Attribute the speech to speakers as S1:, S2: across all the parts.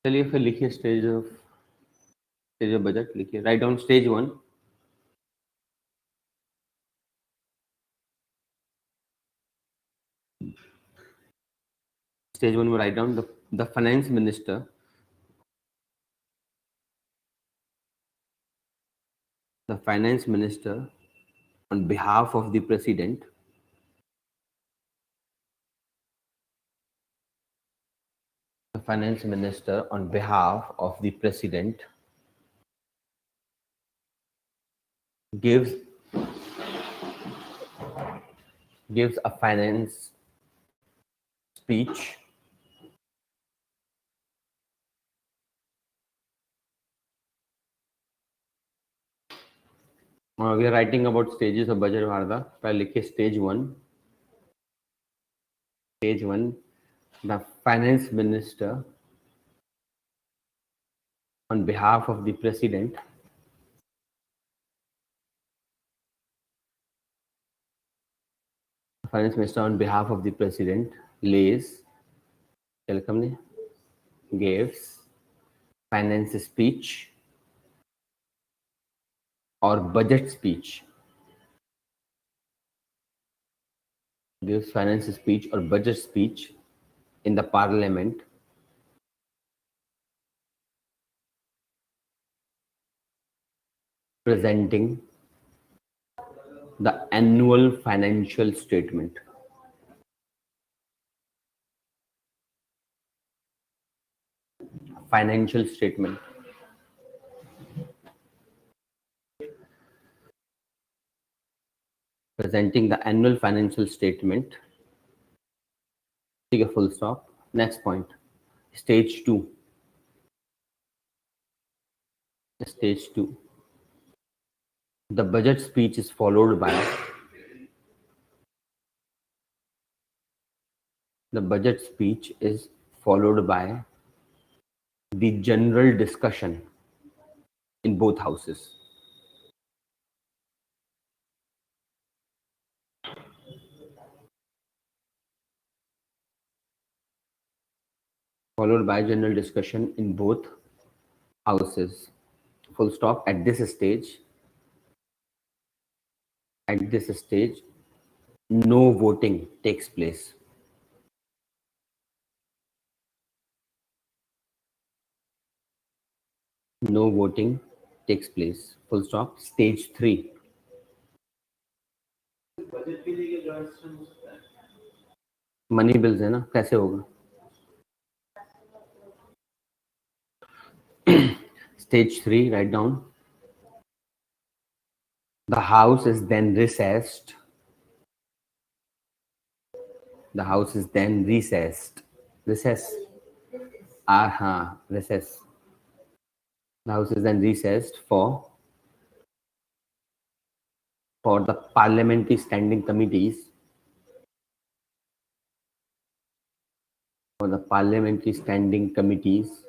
S1: चलिए फिर लिखिए स्टेज ऑफ बजट लिखिए. Write down stage 1. Stage 1 will write down the finance minister. The finance minister on behalf of the president. The finance minister on behalf of the president gives a finance speech we are writing about stages of budget Bharata. पहले लिखिए stage 1. Stage 1, the finance minister on behalf of the president finance minister on behalf of the president gives finance speech or budget speech. Gives finance speech or budget speech in the parliament presenting the annual financial statement. Financial statement. Presenting the annual financial statement. Take a full stop. Next point. Stage 2. Stage 2. The budget speech is followed by the general discussion in both houses. Followed by general discussion in both houses. Full stop. At this stage, no voting takes place. No voting takes place. Full stop. Stage 3. Money bills है ना, कैसे होगा? Stage 3, write down. The house is then recessed. Recess. Recess. The house is then recessed for the parliamentary standing committees. For the parliamentary standing committees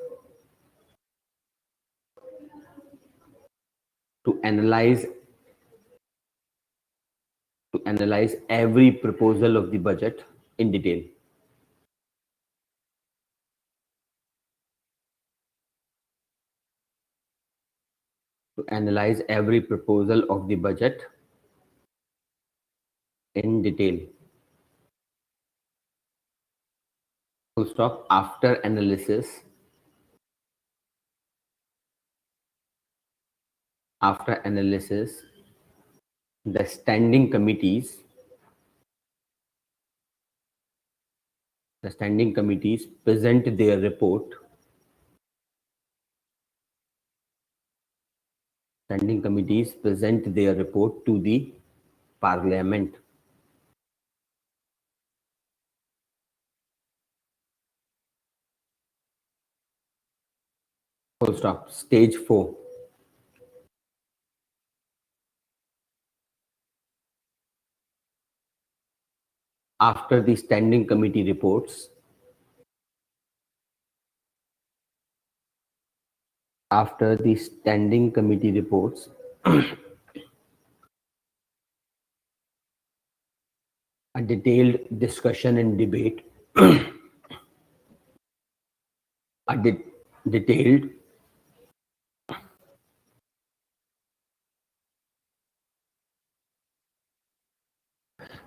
S1: to analyze every proposal of the budget in detail. To analyze every proposal of the budget in detail. Full stop. After analysis, the standing committees present their report. Standing committees present their report to the parliament. Full stop. Stage 4. After the standing committee reports, a detailed discussion and debate detailed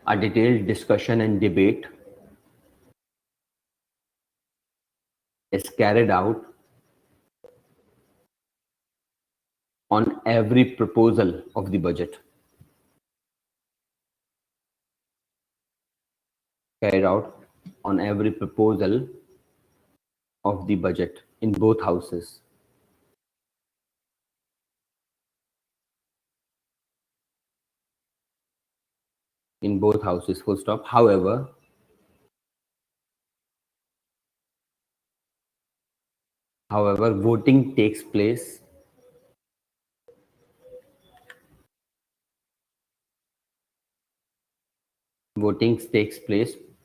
S1: a detailed discussion and debate is carried out on every proposal of the budget. Carried out on every proposal of the budget in both houses. In both houses, full stop. However, voting takes place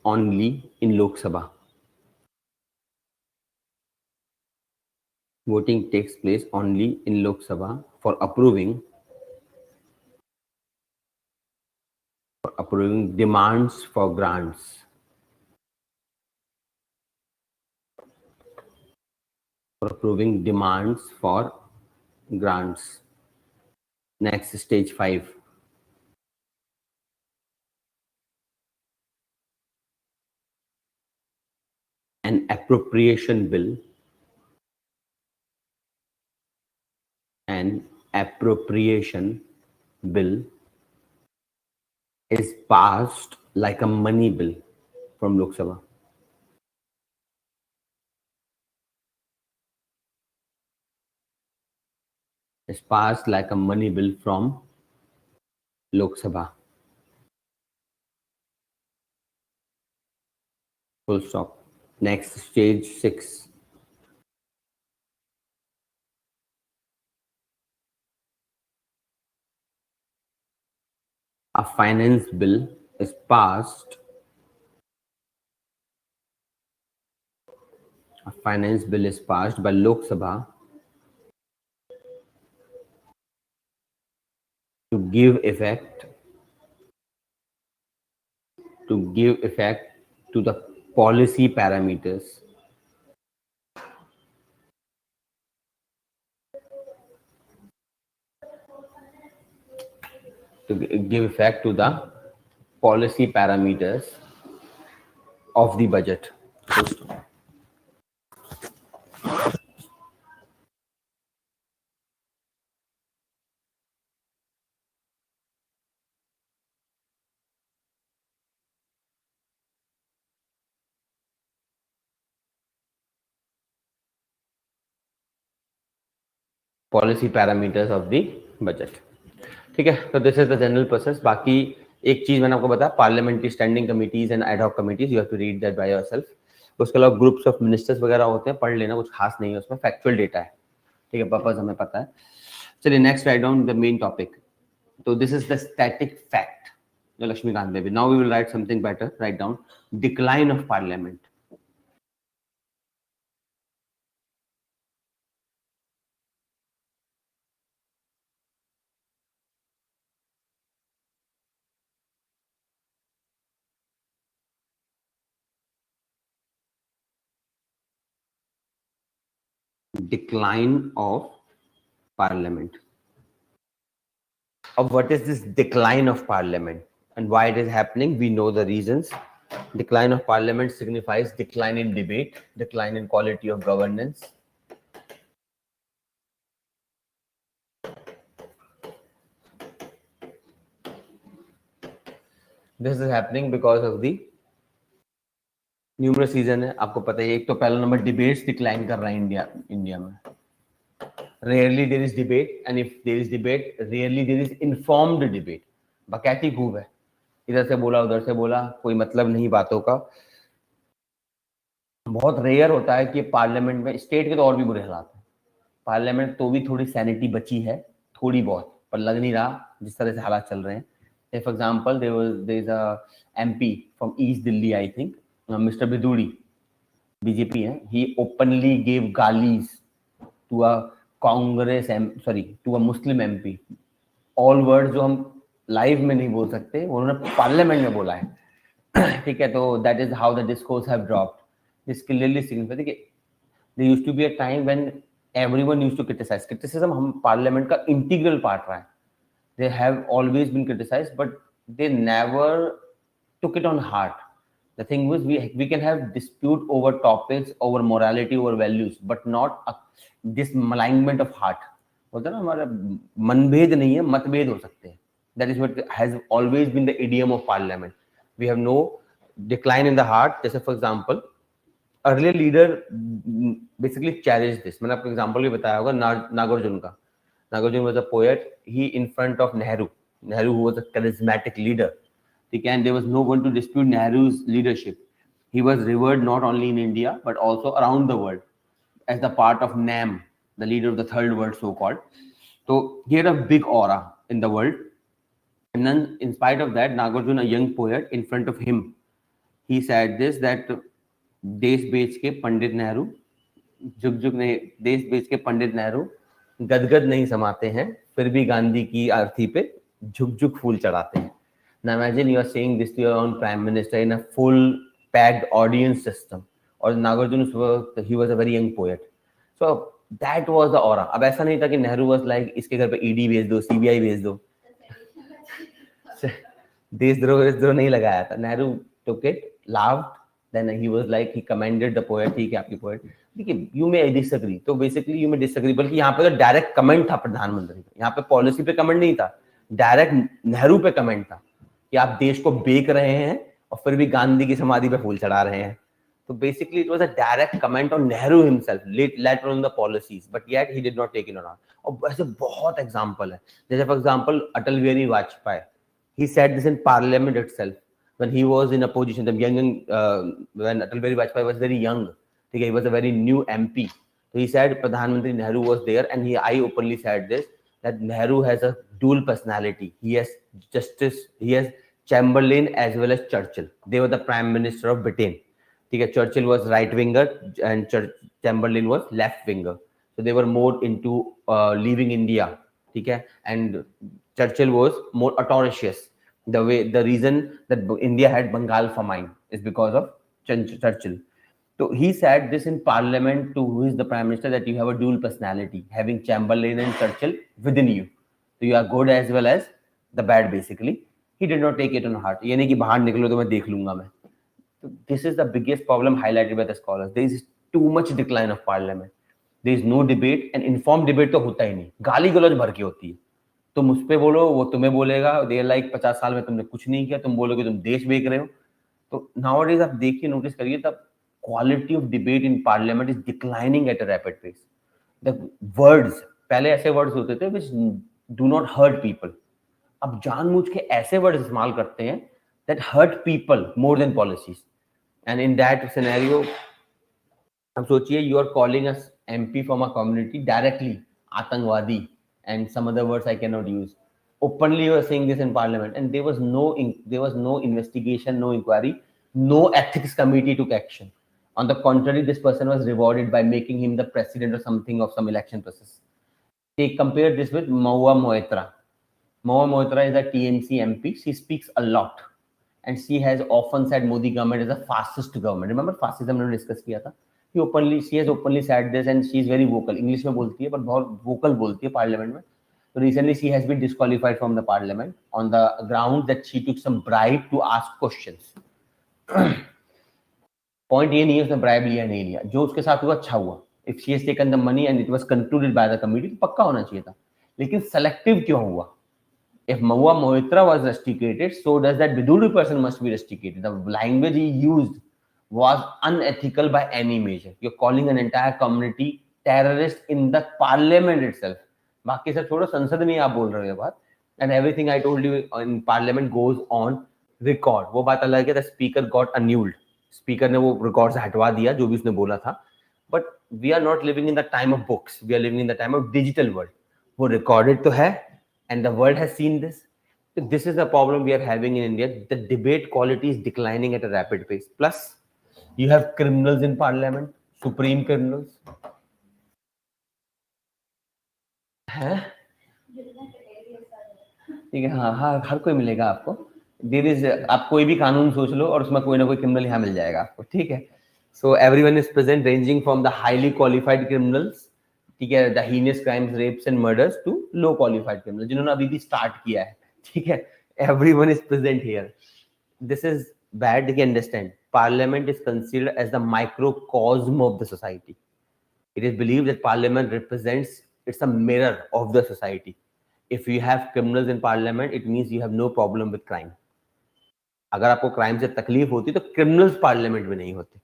S1: only in Lok Sabha. Voting takes place only in Lok Sabha for approving demands for grants. For approving demands for grants. Next, stage 5. An appropriation bill is passed like a money bill from Lok Sabha. Is passed like a money bill from Lok Sabha. Full stop. Next, stage 6. A finance bill is passed. A finance bill is passed by Lok Sabha to give effect to the policy parameters of the budget. Policy parameters of the budget. ठीक है, तो this is the general process. बाकी एक चीज मैंने आपको बताया, parliamentary standing committees and ad hoc committees, you have to read that by yourself. उसके अलावा ग्रुप्स ऑफ मिनिस्टर्स वगैरह होते हैं, पढ़ लेना, कुछ खास नहीं है उसमें, फैक्चुअल डेटा है. ठीक है, पर्पस हमें पता है. चलिए next, write down the main topic. तो this is the static fact. Laxmikanth baby, now we will write something better. Write down decline of parliament. Decline of parliament. Of what is this decline of parliament and why it is happening? We know the reasons. Decline of parliament signifies decline in debate, decline in quality of governance. This is happening because of the numerous reason है. आपको पता है, एक तो पहला number debates decline कर रहा है इंडिया में. Rarely there is debate, and if there is debate, rarely there is informed debate. बकैती खूब है, इधर से बोला उधर से बोला, कोई मतलब नहीं बातों का. बहुत रेयर होता है कि पार्लियामेंट में, स्टेट के तो और भी बुरे हालात हैं, पार्लियामेंट तो भी थोड़ी सैनिटी बची है, थोड़ी बहुत, पर लग नहीं रहा जिस तरह से हालात चल रहे हैं. For example, there is a MP from east Delhi, I think Mr. Biduri, BJP है, he openly gave galis to a Muslim MP. All words जो हम लाइव में नहीं बोल सकते, उन्होंने पार्लियामेंट में बोला है. ठीक है, तो that is how the discourse have dropped. This clearly signifies कि There used to be a time when everyone used to criticize. Criticism हम parliament का integral part रहा है. They have always been criticized, but they never took it on heart. The thing was, we can have dispute over topics, over morality, over values, but not this malignment of heart. होता है ना, हमारा मनभेद नहीं है, मतभेद हो सकते हैं. That is what has always been the idiom of parliament. We have no decline in the heart. जैसे for example, earlier leader basically cherished this. मैंने आपको example भी बताया होगा नागार्जुन का. Nagarjuna was a poet. He in front of Nehru, who was a charismatic leader. And there was no one to dispute Nehru's leadership. He was revered not only in India but also around the world as the part of NAM, the leader of the third world, so-called. So he had a big aura in the world. And then, in spite of that, Nagarjuna, a young poet, in front of him, he said this, that देश बेच के पंडित नेहरू, जुग नहीं, देश बेच के पंडित नेहरू गदगद नहीं समाते हैं, फिर भी गांधी की आरती पे झुक झुक फूल चढ़ाते हैं. Now imagine you are saying this to your own prime minister in a full packed audience system. और Nagarjuna, he was a very young poet. So that was the aura. अब ऐसा नहीं था कि नेहरू was like इसके घर पे ईडी भेज दो, सीबीआई भेज दो. देशद्रोह नहीं लगाया था. Nehru took it, laughed, then he was like, he commended the poet. ठीक है आपकी poet. देखिए, you may disagree. तो basically you may disagree. बल्कि यहाँ पे तो डायरेक्ट कमेंट था प्रधानमंत्री का. यहाँ पे पॉलिसी पे कमेंट नहीं था, डायरेक्ट नेहरू पे कमेंट था कि आप देश को बेच रहे हैं और फिर भी गांधी की समाधि पे फूल चढ़ा रहे हैं. तो basically it was a direct comment on Nehru himself, late on the policies, but yet he did not take it on. और ऐसे बहुत एग्जांपल है. जैसे for example Atal Bihari Vajpayee, he said this in parliament itself when he was in a position, the young when Atal Bihari Vajpayee was very young. Okay, he was a very new MP. So he said Pradhan Mantri Nehru was there, and I openly said this, that Nehru has a dual personality. He has justice, he has Chamberlain as well as Churchill. They were the prime minister of Britain. Okay, Churchill was right winger and Chamberlain was left winger. So they were more into leaving India. Okay, and Churchill was more audacious. The reason that India had Bengal famine is because of Churchill. So he said this in parliament to who is the prime minister, that you have a dual personality, having Chamberlain and Churchill within you. So you are good as well as the bad, basically. He did not take it on heart. ये नहीं कि बाहर निकलो तो मैं देख लूंगा मैं. So this is the biggest problem highlighted by the scholars. There is too much decline of parliament. There is no debate, and informed debate तो होता ही नहीं. गाली गलौज भर के होती है. तुम उस पे बोलो, वो तुम्हें बोलेगा. दे लाइक 50 साल में तुमने कुछ नहीं किया, तुम बोलोगे तुम देश बेच रहे हो. तो नाउअडेज आप देखिए, नोटिस करिए, तब quality of debate in parliament is declining at a rapid pace. The words, पहले ऐसे words होते थे which do not hurt people. अब जानबूझ के ऐसे words इस्तेमाल करते हैं that hurt people more than policies. And in that scenario, अब सोचिए, you are calling us MP from a community directly आतंकवादी and some other words I cannot use. Openly you are saying this in parliament, and there was no investigation, no inquiry, no ethics committee took action. On the contrary, this person was rewarded by making him the president or something of some election process. Compare this with Mahua Moitra. Mahua Moitra is a TMC MP. She speaks a lot, and she has often said Modi government is a fascist government. Remember fascism हमने discuss किया था. She has openly said this, and she is very vocal. English में बोलती है, but बहुत vocal बोलती है parliament में. So recently she has been disqualified from the parliament on the ground that she took some bribe to ask questions. Point ये नहीं है उसने bribe लिया नहीं लिया, जो उसके साथ हुआ अच्छा हुआ. If she has taken the money and it was concluded by the committee, तो पक्का होना चाहिए था. लेकिन selective क्यों हुआ? If Mahua Moitra was rusticated, so does that Viduri person must be rusticated. The language he used was unethical by any measure. You're calling an entire community terrorist in the parliament itself. बाकी सब छोड़ो, संसद में आप बोल रहे हो बात. And everything I told you in parliament goes on record. वो बात अलग है, the speaker got annulled. Speaker ने वो record से हटवा दिया जो भी उसने बोला था. But we are not living in the time of books. We are living in the time of digital world. वो recorded तो है, and the world has seen this. So this is the problem we are having in India. The debate quality is declining at a rapid pace. Plus, you have criminals in parliament, supreme criminals. है? ठीक है, हाँ, हर कोई मिलेगा आपको. There is, आप कोई भी कानून सोच लो और उसमें कोई ना कोई क्रिमिनल यहाँ मिल जाएगा आपको. ठीक है. So everyone is present, ranging from the highly qualified criminals, ठीक है, the heinous crimes, rapes and murders, to low qualified criminals जिन्होंने अभी भी start किया है, ठीक है. Everyone is present here. This is bad. You can understand. Parliament is considered as the microcosm of the society. It is believed that Parliament represents, it's a mirror of the society. If you have criminals in Parliament, it means you have no problem with crime. अगर आपको crime से तकलीफ होती तो criminals parliament में नहीं होते,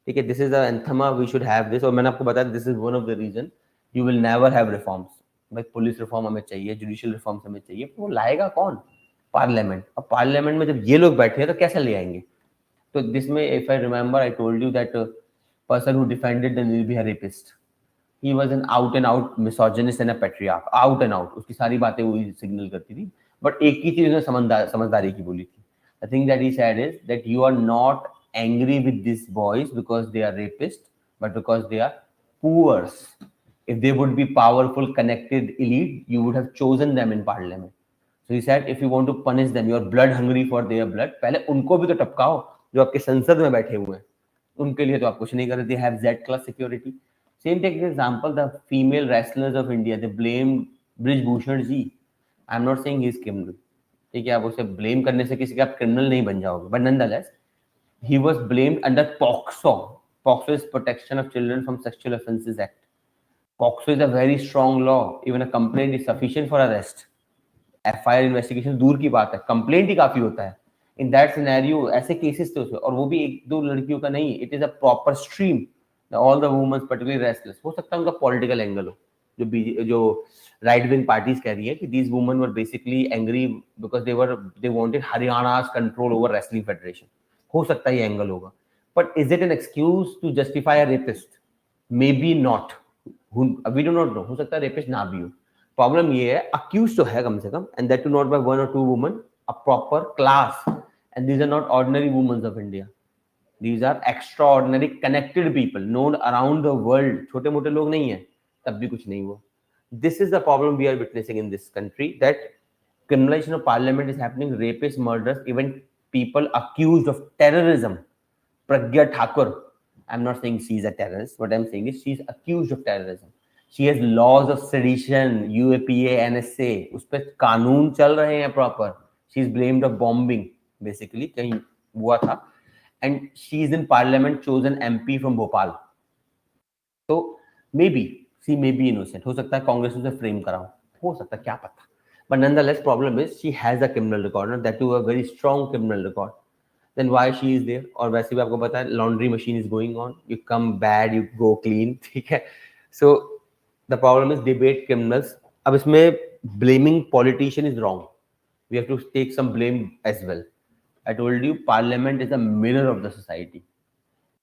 S1: ठीक है. This is the anathema, we should have this. और मैंने आपको बताया this is one of the reason you will never have reforms. भाई पुलिस रिफॉर्म हमें चाहिए, जुडिशियल रिफॉर्म्स हमें चाहिए, वो लाएगा कौन? पार्लियामेंट. और पार्लियामेंट में जब ये लोग बैठे हैं तो कैसे ले आएंगे? तो दिस में if I remember I told you that person who defended the Nirbhaya rapist, he was an out and out misogynist and a patriarch. Out and out उसकी सारी बातें वही सिग्नल करती थी, बट एक ही चीज उसने समझदारी की बोली थी. The thing that he said is that you are not angry with these boys because they are rapists, but because they are poors. If they would be powerful, connected elite, you would have chosen them in parliament. So he said, if you want to punish them, you are blood hungry for their blood. पहले उनको भी तो टपकाओ जो आपके संसद में बैठे हुए हैं. उनके लिए तो आप कुछ नहीं कर रहे. They have Z class security. Same take example, the female wrestlers of India. They blame Brij Bhushan ji. I'm not saying he is criminal. ठीक है, आप उसे ब्लेम करने से किसी का आप क्रिमिनल नहीं बन जाओगे, but nonetheless he was blamed under POCSO. POCSO is protection of children from sexual offences act. POCSO is a very strong law. Even a complaint is sufficient for arrest. FIR investigation दूर की बात है, complaint ही काफी होता है. In that scenario ऐसे cases थे उसमें, और वो भी एक दो लड़कियों का नहीं. It is a proper stream. All the women particularly restless. हो सकता है उनका पॉलिटिकल एंगल हो, जो राइट विंग पार्टीज कह रही है कि these women were basically angry because they wanted Haryana's control over wrestling federation. हो सकता है ये एंगल होगा, but is it an excuse to justify a rapist? Maybe not. We do not know. हो सकता है रेपिस्ट ना भी हो. प्रॉब्लम ये है, अक्यूज तो है कम से कम, and that too not by one or two women, a proper class, and these are not ordinary women of India. These are extraordinary connected people known around the world. छोटे मोटे लोग नहीं है, तब भी कुछ नहीं हुआ. This is the problem we are witnessing in this country, that criminalization of parliament is happening. Rapists, murderers, even people accused of terrorism. Pragya Thakur, I'm not saying she's a terrorist. What I'm saying is she's accused of terrorism. She has laws of sedition, UAPA, NSA. उस पर कानून चल रहे हैं proper. She's blamed of bombing, basically. कहीं हुआ था. And she's in parliament, chosen MP from Bhopal. So maybe she may be innocent. हो सकता है कांग्रेस उसे फ्रेम कराओ, हो सकता है, क्या पता. But nonetheless, problem is she has a criminal record, and that too a very strong criminal record. Then why she is there? और वैसे भी आपको पता है laundry machine is going on. You come bad, you go clean. ठीक है. So the problem is debate criminals. अब इसमें blaming politician is wrong. We have to take some blame as well. I told you, parliament is a mirror of the society.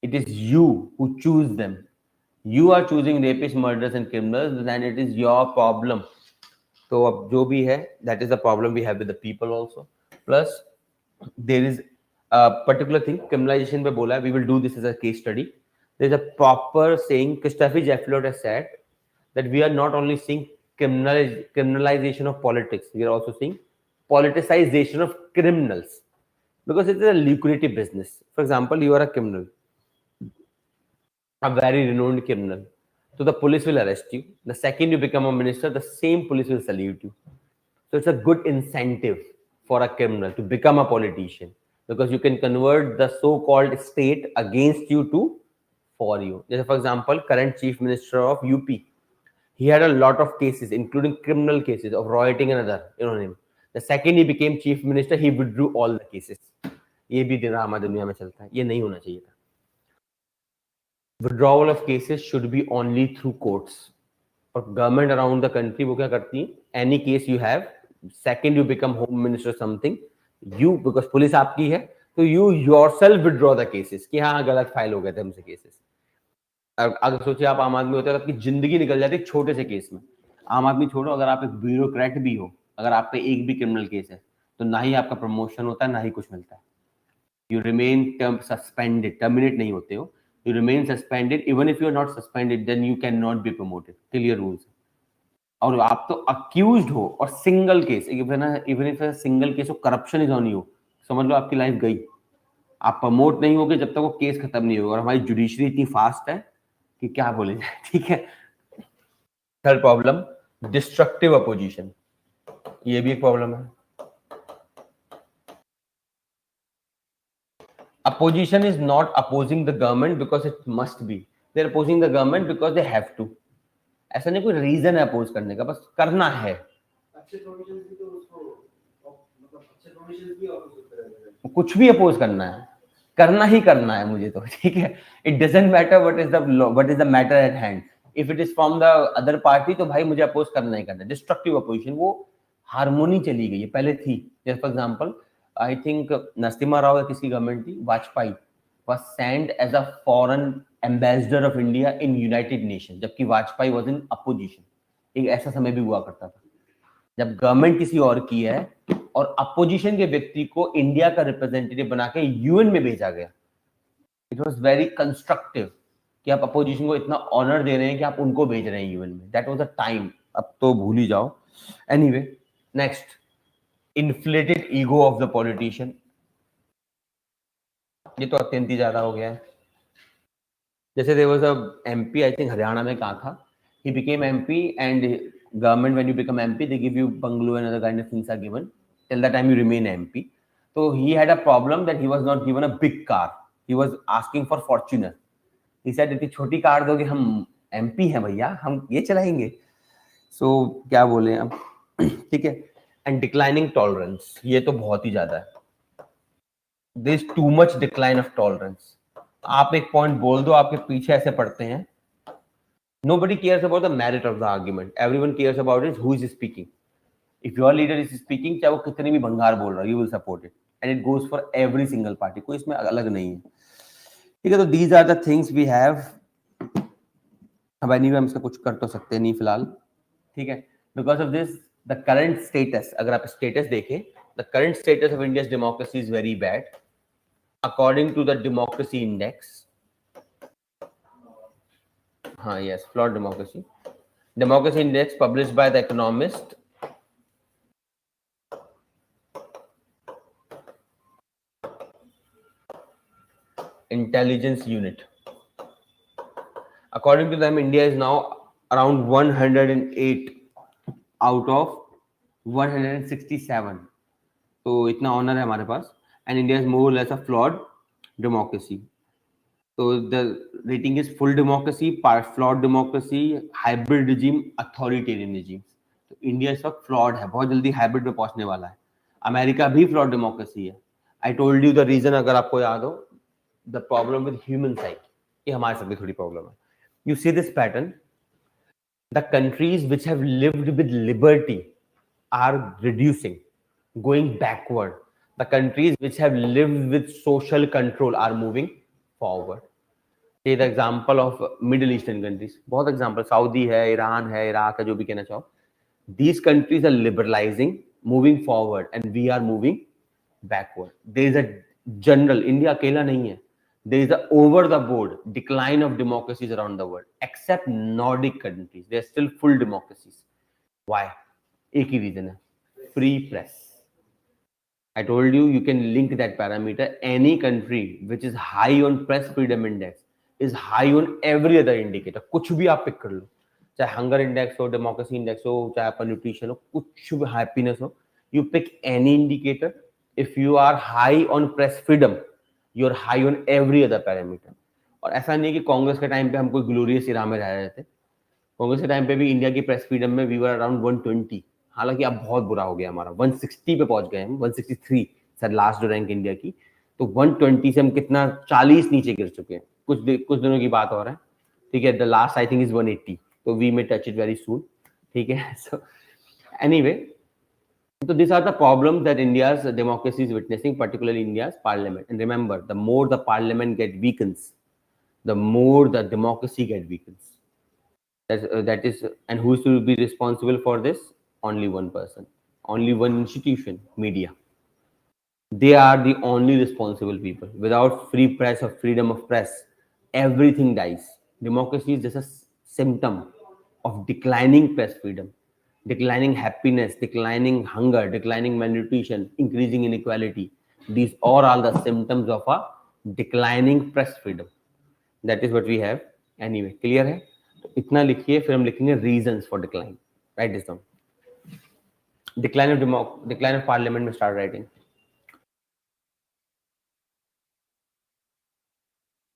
S1: It is you who choose them. You are choosing rapists, murderers and criminals, then it is your problem. तो अब जो भी है, that is the problem we have with the people also. Plus there is a particular thing, criminalization पे बोला है, we will do this as a case study. There is a proper saying, Christopher Jefflot has said that we are not only seeing criminalization of politics, we are also seeing politicization of criminals, because it is a lucrative business. For example, you are a criminal, a very renowned criminal. So the police will arrest you. The second you become a minister, the same police will salute you. So it's a good incentive for a criminal to become a politician, because you can convert the so-called state against you to for you. Just for example, current chief minister of UP, he had a lot of cases, including criminal cases of rioting and other, you know him. The second he became chief minister, he withdrew all the cases. ये भी drama दुनिया में चलता है, ये नहीं होना चाहिए था. Withdrawal of cases should be only through courts. और गवर्नमेंट अराउंड द कंट्री वो क्या करती है, any case you have, second you become home minister something, you, because police आपकी है, तो you yourself withdraw the cases कि हाँ गलत फाइल हो गए थे हमसे केसेस. अगर सोचिए आप आम आदमी होते हैं, आपकी जिंदगी निकल जाती है छोटे से केस में. आम आदमी छोड़ो, अगर आप एक ब्यूरोक्रेट भी हो, अगर आप पे एक भी क्रिमिनल केस है, तो ना ही आपका प्रमोशन होता है, ना ही कुछ मिलता है. यू रिमेन सस्पेंडेड, टर्मिनेट नहीं होते हो. You remain suspended. Even if you are not suspended, then you cannot be promoted. Clear rules. और आप तो accused हो और single case, even if a single case of corruption is on you, समझ लो आपकी लाइफ गई. आप प्रमोट नहीं होगे जब तक वो केस खत्म नहीं होगा, और हमारी जुडिशरी इतनी फास्ट है कि क्या बोले जाए, ठीक है। थर्ड प्रॉब्लम, डिस्ट्रक्टिव अपोजिशन, ये भी एक प्रॉब्लम है। Opposition is not opposing the government because it must be. They are opposing the government because they have to. ऐसा नहीं कोई रीजन है अपोज करने का, बस करना है। कुछ भी अपोज करना है, करना ही करना है मुझे तो, ठीक है। It doesn't matter what is the matter at hand. If it is from the other party तो भाई मुझे अपोज करना ही करना है। डिस्ट्रक्टिव अपोजिशन, वो हारमोनी चली गई है, पहले थी। जैसे for example I think Narasimha Rao या किसकी गवर्नमेंट थी, Vajpayee was sent as a foreign ambassador of India in United Nations, जबकि वाजपेयी was in opposition। एक ऐसा समय भी हुआ करता था जब गवर्नमेंट किसी और की है और अपोजिशन के व्यक्ति को इंडिया का रिप्रेजेंटेटिव बना के यूएन में भेजा गया। इट वाज वेरी कंस्ट्रक्टिव कि आप अपोजिशन को इतना ऑनर दे रहे हैं कि आप उनको भेज रहे हैं यूएन में। दैट वाज अ टाइम, अब तो भूल ही जाओ। Anyway, next, inflated ego of the politician. ये तो अत्यंत ही ज्यादा हो गया है। जैसे there was a MP, I think Haryana में कहा था, he became MP and government, when you become MP they give you bungalow and other kind of things are given till the time you remain MP. So he had a problem that he was not given a big car, he was asking for Fortuner. He said इतनी छोटी car दोगे, हम MP हैं भैया, हम ये चलाएंगे। So क्या बोले अब, ठीक है। एंड डिक्लाइनिंग टॉलरेंस, ये तो बहुत ही ज्यादा है। There is too much decline of tolerance. आप एक पॉइंट बोल दो, आपके पीछे ऐसे पड़ते हैं। Nobody cares about the merit of the argument. Everyone cares about is who is speaking. If your leader is speaking, चाहे वो कितनी भी भंगार बोल रहा है, you will support it. And it goes for every single party. कोई इसमें अलग नहीं है, ठीक है। तो these are the things we have. अब anyway हम इसका कुछ कर तो सकते नहीं फिलहाल, ठीक है। Because of this, the current status, अगर आप status देखें, the current status of India's democracy is very bad. According to the democracy index, yes, flawed democracy. Democracy index published by The Economist. Intelligence unit. According to them, India is now around 108 out of 167. तो इतना honour है हमारे पास। And India is more or less a flawed democracy. So the rating is full democracy, flawed democracy, hybrid regime, authoritarian regime. तो India इस वक्त flawed है, बहुत जल्दी हाइब्रिड में पहुंचने वाला है। अमेरिका भी फ्लॉड डेमोक्रेसी है। I told you the reason, अगर आपको याद हो, the problem with human psych, ये हमारे साथ भी थोड़ी प्रॉब्लम है। You see this pattern, the countries which have lived with liberty are reducing, going backward. The countries which have lived with social control are moving forward. Take the example of Middle Eastern countries. बहुत example, Saudi है, Iran है, Iraq है, जो भी कहना चाहो। These countries are liberalizing, moving forward, and we are moving backward. There is a general, India अकेला नहीं है, there is a over the board decline of democracies around the world, except Nordic countries. They are still full democracies. Why? एक ही reason है, free press. I told you, you can link that parameter. Any country which is high on press freedom index is high on every other indicator. कुछ भी आप pick कर लो, चाहे hunger index हो, democracy index हो, चाहे आपका न्यूट्रिशन हो, कुछ भी हैप्पीनेस हो, you pick any indicator, if you are high on press freedom, you are high on every other parameter. और ऐसा नहीं कि कांग्रेस के टाइम पे हम कोई ग्लोरियस इरा में रह रहे थे। कांग्रेस के टाइम पे भी इंडिया की प्रेस फ्रीडम में वी वर अराउंड 120, हालांकि अब बहुत बुरा हो गया हमारा, 160 पे पहुंच गए हम, 163 सर लास्ट रैंक इंडिया की। तो 120 से हम कितना 40 नीचे गिर चुके हैं, कुछ दिनों की बात हो रहा है, ठीक है। The last I think is 180, तो we may touch it very soon, ठीक है। So anyway, so these are the problems that India's democracy is witnessing, particularly India's parliament. And remember, the more the parliament get weakens, the more the democracy get weakens. That is, and who is to be responsible for this? Only one person, only one institution, media. They are the only responsible people. Without free press or freedom of press, everything dies. Democracy is just a symptom of declining press freedom, declining happiness, declining hunger, declining malnutrition, increasing inequality. These are all the symptoms of a declining press freedom. That is what we have. Anyway, clear है? तो इतना लिखिए, फिर हम लिखेंगे reasons for decline. Write this down. Decline of parliament में start writing.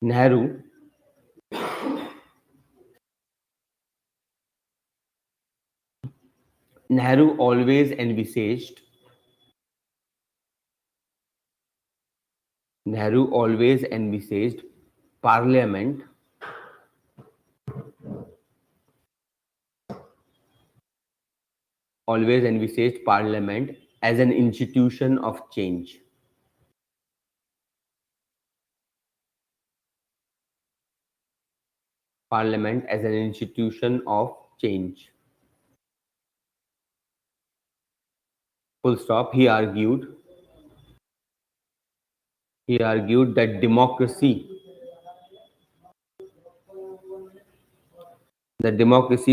S1: Nehru always envisaged parliament as an institution of change. Parliament as an institution of change. Full stop. He argued that democracy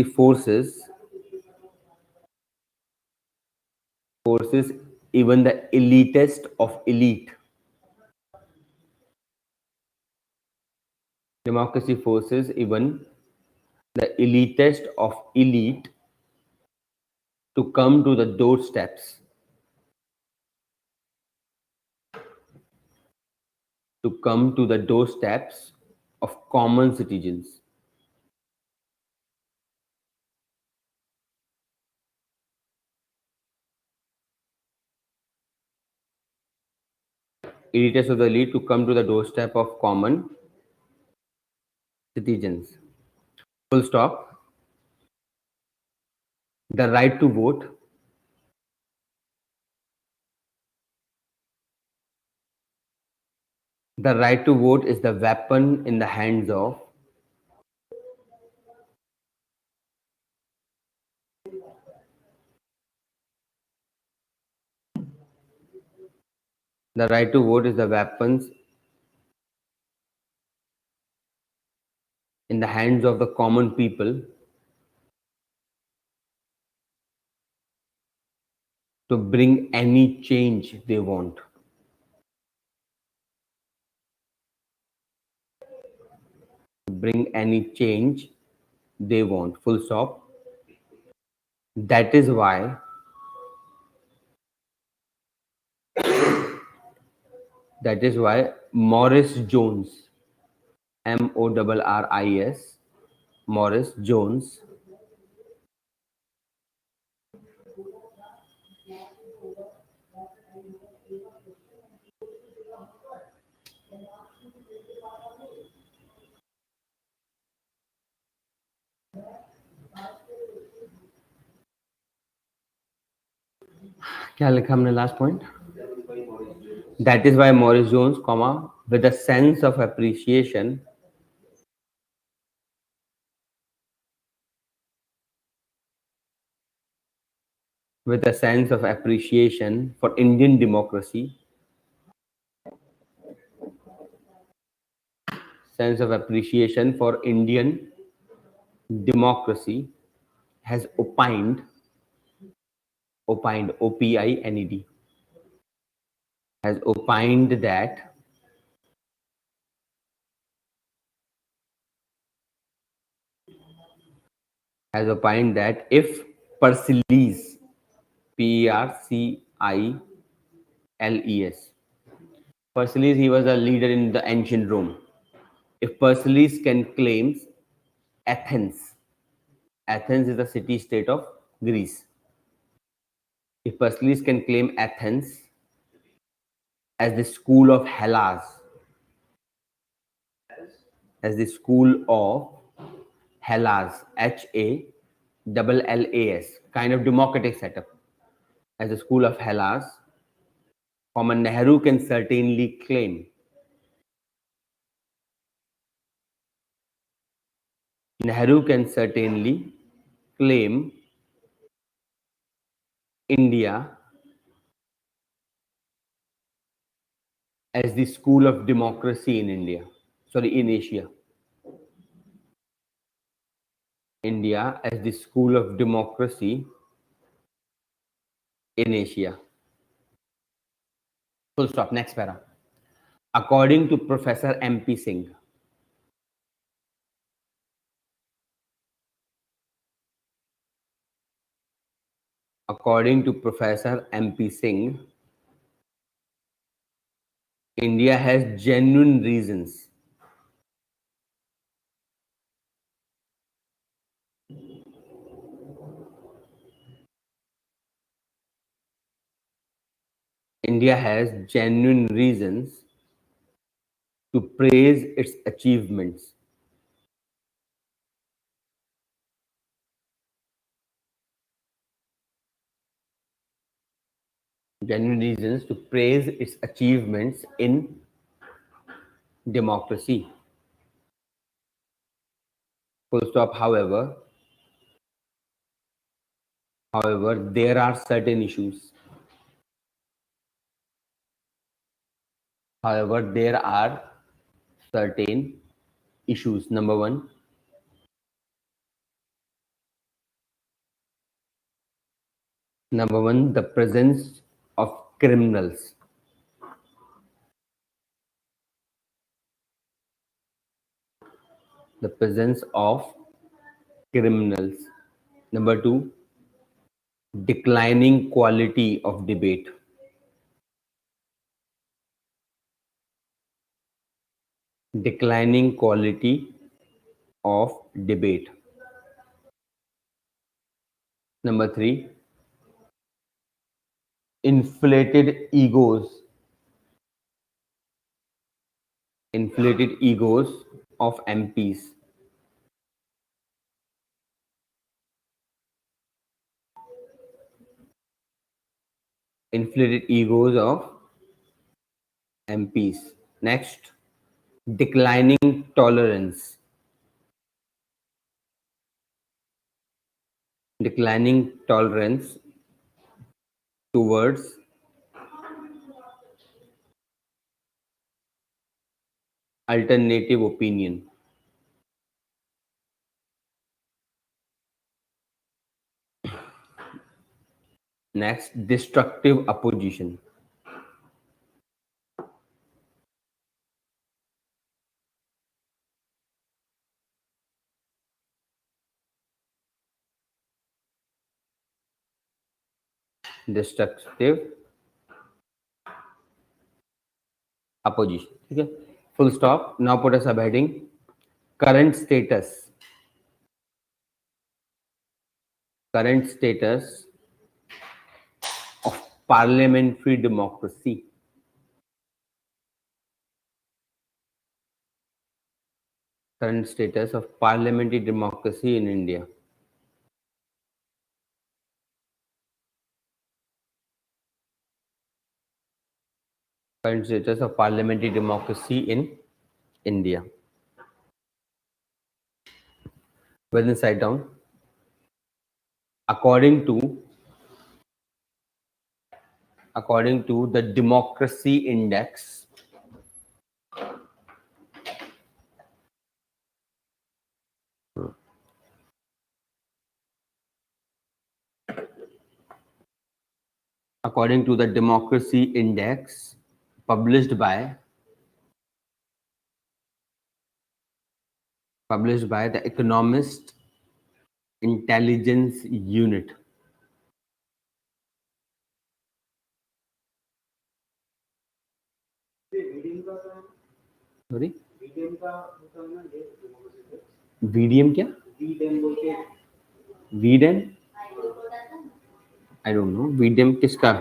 S1: forces even the elitist of elite. Democracy forces even the elitist of elite to come to the doorsteps, of common citizens. Elitists of the elite to come to the doorstep of common citizens. Full stop. The right to vote is the weapon in the hands of in the hands of the common people to bring any change they want. Full stop. That is why Morris Jones, Morris, Morris Jones क्या लिखा हमने last point? That is why Morris Jones, with a sense of appreciation for Indian democracy, has opined, OPINED, has opined that if Persiles, Perciles, Persiles, he was a leader in the ancient Rome. If Persiles can claim Athens is the city-state of Greece. If Persiles can claim Athens as the school of Hellas, HALLAS, kind of democratic setup, as a school of Hellas, Nehru can certainly claim India as the school of democracy in Asia. India as the school of democracy in Asia. Full stop. Next para. According to Professor MP Singh, according to Professor MP Singh, India has genuine reasons. India has genuine reasons to praise its achievements. Genuine reasons to praise its achievements in democracy. Full stop. However, there are certain issues. However, there are certain issues. Number one, the presence of criminals. The presence of criminals. Number two, declining quality of debate. Declining quality of debate. Number three, inflated egos. Inflated egos of MPs. Inflated egos of MPs. Next, declining tolerance. Declining tolerance towards alternative opinion. Next, destructive opposition. Destructive opposition. Okay. Full stop. Now put a subheading. Current status. Current status of parliamentary democracy. Current status of parliamentary democracy in India. Current status of parliamentary democracy in India. Well, then side down. According to the democracy index, published by the Economist Intelligence Unit. Sorry? VDM क्या? VDM? I don't know. VDM किसका?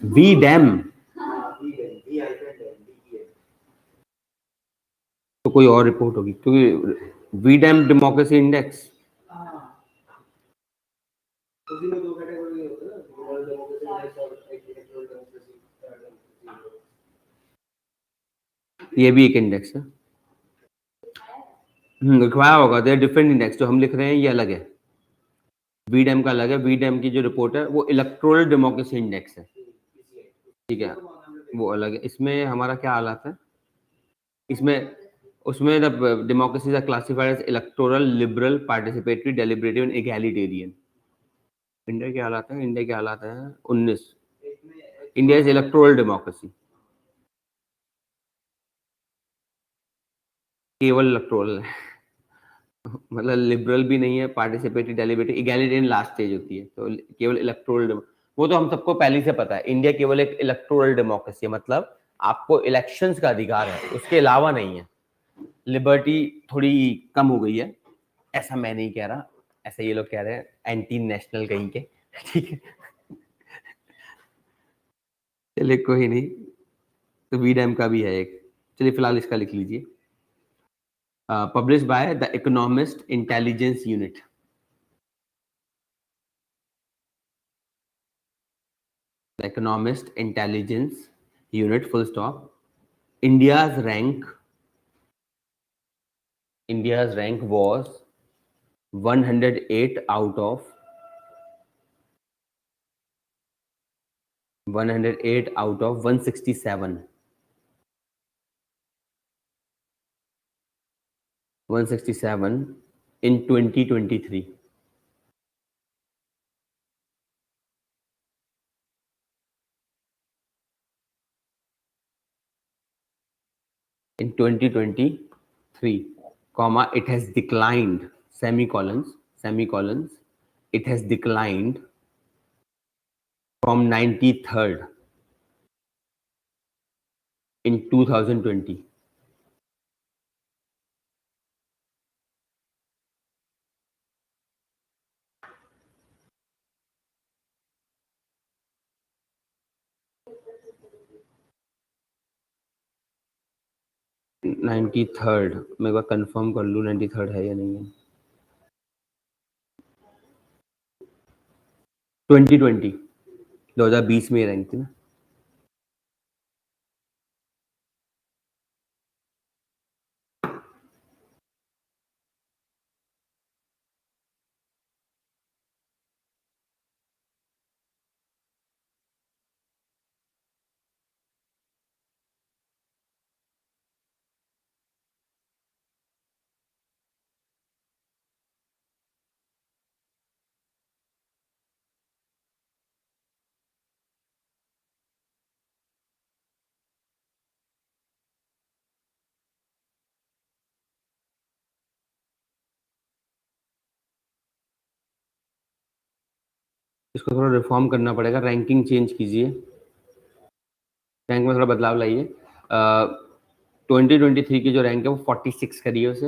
S1: VDM. तो कोई और report होगी क्योंकि VDM democracy index ये भी एक इंडेक्स है लिखवाया होगा तो डिफरेंट इंडेक्स जो हम लिख रहे हैं ये अलग है VDM का अलग है VDM की जो रिपोर्ट है वो इलेक्टोरल डेमोक्रेसी इंडेक्स है ठीक है वो अलग है इसमें हमारा क्या हालात है इसमें उसमें the democracies are classified as electoral liberal participatory deliberative and egalitarian India के हालात है 19 इंडिया इज इलेक्टोरल डेमोक्रेसी, केवल इलेक्टोरल है, मतलब लिबरल भी नहीं है, participatory, deliberative, egalitarian last stage होती है, तो केवल इलेक्टोरल, वो तो हम सबको पहले से पता है, इंडिया केवल एक इलेक्टोरल डेमोक्रेसी है, मतलब आपको इलेक्शंस का अधिकार है, उसके अलावा नहीं है। लिबर्टी थोड़ी कम हो गई है, ऐसा मैं नहीं कह रहा, ऐसा ये लोग कह रहे हैं, एंटी नेशनल कहीं के, ठीक है, चलिए कोई नहीं, तो वीडैम का भी है एक, चलिए फिलहाल इसका लिख लीजिए, publish by the economist intelligence unit, the economist intelligence unit, full stop, India's rank was 108 out of 167 in 2023. In 2023, comma, it has declined, semicolons, it has declined from 93rd in 2020. Ninety third, मैं एक बार confirm कर लूँ 93rd है या नहीं है। 2020 में rank थी ना। इसको थोड़ा रिफॉर्म करना पड़ेगा, रैंकिंग चेंज कीजिए, रैंक में थोड़ा बदलाव लाइए। 2023 की जो रैंक है वो 46 करिए उसे,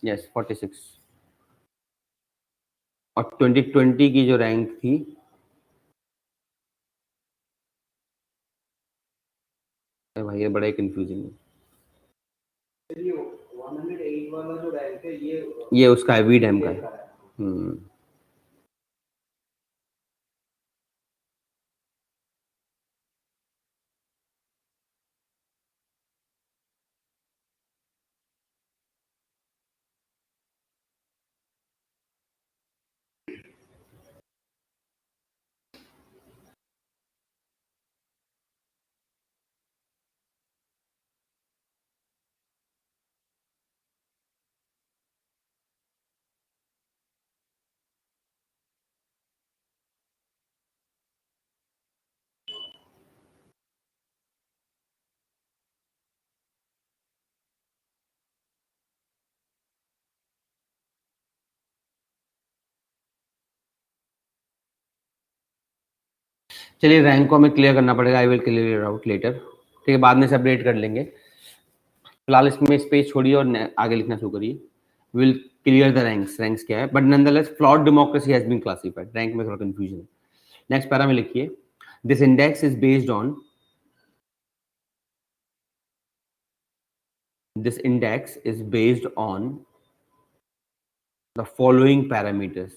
S1: यस 46, और 2020 की जो रैंक थी भाई ये बड़ा ही कंफ्यूजिंग है, ये उसका है, वी डैम का है। चलिए रैंक को हमें क्लियर करना पड़ेगा, I will clear out later, ठीक है, बाद में से अपडेट कर लेंगे, फिलहाल इसमें स्पेस छोड़िए और आगे लिखना शुरू करिए। विल क्लियर द रैंक्स क्या है, but nonetheless flawed democracy has been classified, rank में थोड़ा कंफ्यूजन है। नेक्स्ट पैरा में लिखिए, this index is based on, this index is based on the following parameters.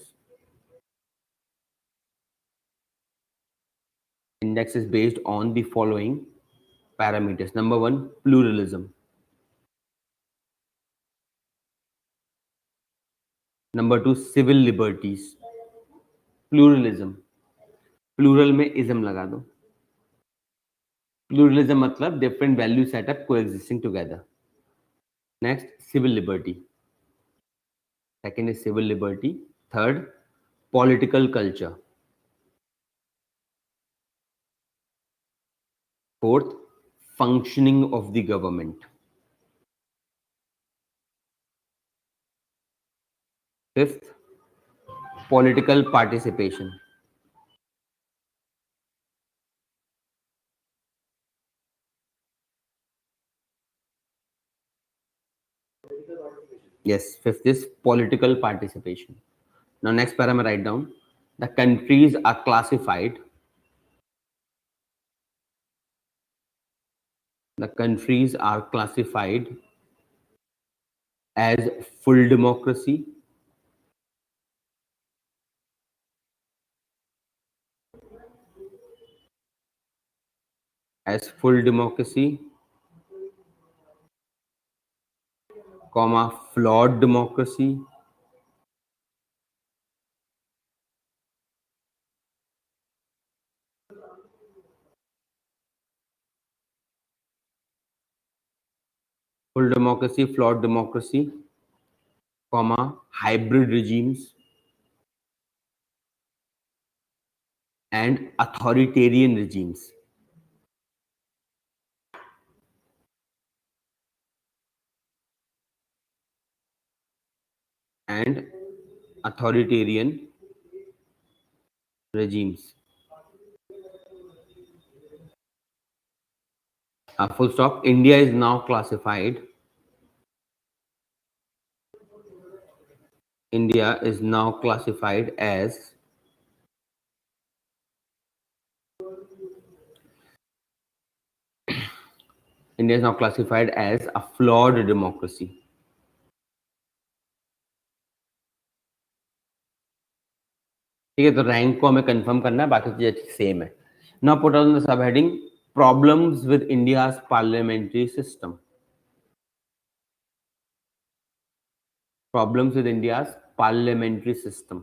S1: Index is based on the following parameters. Number 1, pluralism. Number 2, civil liberties. Pluralism. Plural में ism लगा दो. Pluralism मतलब different value setup coexisting together. Next, civil liberty. Second is civil liberty. Third, political culture. Fourth, functioning of the government. Fifth, political participation. Yes, fifth is political participation. Now, next parameter, write down. The countries are classified. The countries are classified as full democracy, comma, flawed democracy, full democracy, flawed democracy, comma, hybrid regimes, and authoritarian regimes. And authoritarian regimes. Full stop. India is now classified. India is now classified as India is now classified as a flawed democracy. ठीक है, तो rank को हमें confirm करना है, बाकी चीजें same है. Now put on the sub heading problems with India's parliamentary system. Problems with India's parliamentary system.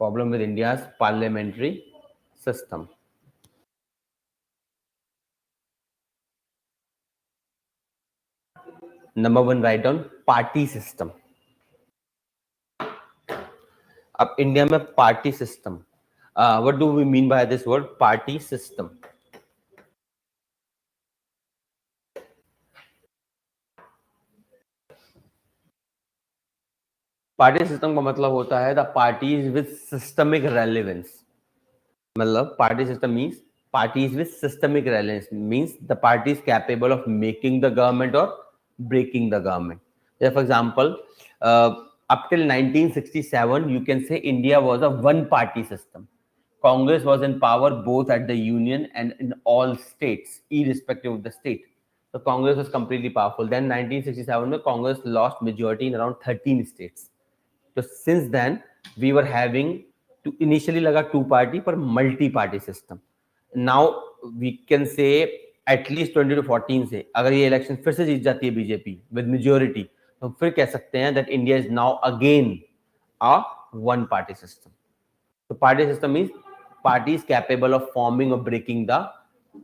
S1: Problem with India's parliamentary system. Number one, write down party system. अब इंडिया में party system, what do we mean by this word party system? Party system का मतलब होता है the parties with systemic relevance. मतलब party system means parties with systemic relevance, means the party is capable of making the government or breaking the government. For example, up till 1967, you can say India was a one-party system. Congress was in power both at the union and in all states, irrespective of the state. So Congress was completely powerful. Then 1967, Congress lost majority in around 13 states. So since then, we were having to initially laga two-party पर multi-party system. Now we can say at least 20 to 14 से अगर ये election फिर से जीत जाती है BJP with majority, तो फिर कह सकते हैं that India is now again a one-party system. So party system means parties capable of forming or breaking the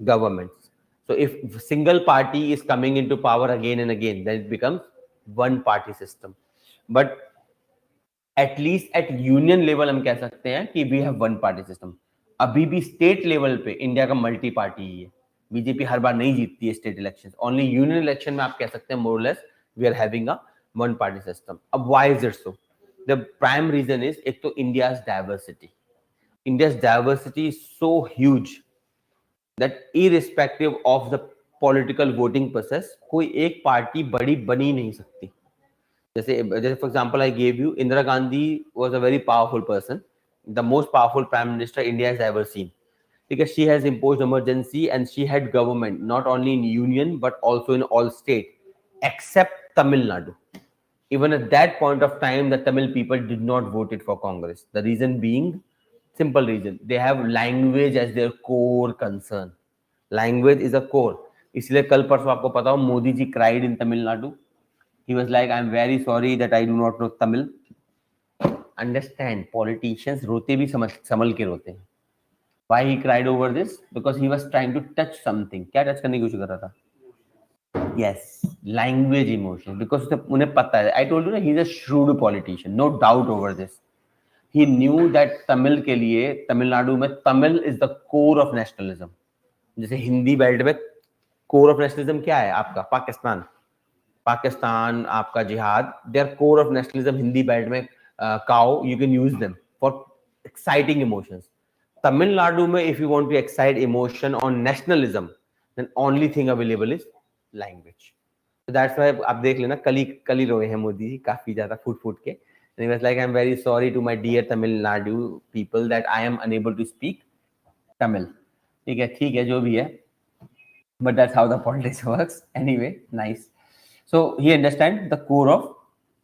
S1: governments. So if single party is coming into power again and again, then it becomes one-party system. But at least at union level हम कह सकते हैं कि we have one party system. अभी भी state level पे India का multi party ही है. बीजेपी हर बार नहीं जीतती है state election. Only union election में आप कह सकते हैं more less we are having a one party system. अब why is it so? The prime reason is, एक तो India's diversity. India's diversity is so huge that irrespective of the political voting process कोई एक party बड़ी बनी नहीं सकती. जैसे for example I gave you, Indira Gandhi was a very powerful person, the most powerful prime minister India has ever seen, because she has imposed emergency and she had government not only in union but also in all state except Tamil Nadu. Even at that point of time, the Tamil people did not vote it for Congress. The reason being, simple reason, they have language as their core concern. Language is a core. इसलिए कल परसों आपको पता हो Modi ji cried in Tamil Nadu. He was like, I'm very sorry that I do not know Tamil. Understand, politicians रोते भी संभल के रोते हैं. Why he cried over this? Because he was trying to touch something. क्या टच करने की कोशिश कर रहा था? Yes, language emotion, because उन्हें पता है. I told you ना, he's a shrewd politician, no doubt over this. He knew that Tamil के लिए, तमिलनाडु में Tamil is the core of nationalism. जैसे हिंदी बेल्ट में core of nationalism क्या है आपका? पाकिस्तान, पाकिस्तान आपका जिहाद, they are core of nationalism. Hindi belt में cow, you can use them for exciting emotions. Tamil Nadu में if you want to excite emotion on nationalism, then only thing available is language. So that's why आप देख लेना, कल ही रोए हैं मोदी जी काफी ज्यादा फूट के. And he was like, I'm very sorry to my dear Tamil Nadu people that I am unable to speak Tamil. ठीक है जो भी है. But that's how the politics works. Anyway, nice. So he understands the core of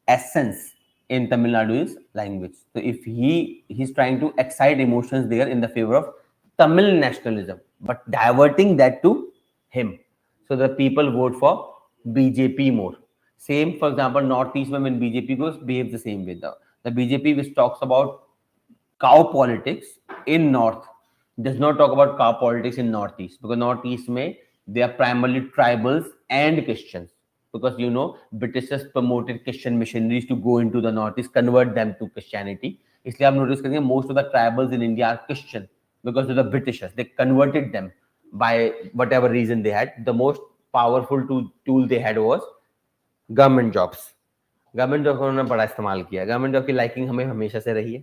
S1: essence in Tamil Nadu is language. So if he's trying to excite emotions there in the favor of Tamil nationalism, but diverting that to him. So the people vote for BJP more. Same, for example, Northeast when BJP goes, behaves the same way. The BJP which talks about cow politics in North does not talk about cow politics in Northeast, because Northeast में they are primarily tribals and Christians. Because you know, Britishers promoted Christian missionaries to go into the Northeast, convert them to Christianity. इसलिए आप notice करेंगे most of the tribals in India are Christian because of the Britishers. They converted them by whatever reason they had. The most powerful tool they had was government jobs. Government job का उन्होंने बड़ा इस्तेमाल किया. Government job की liking हमें हमेशा से रही है.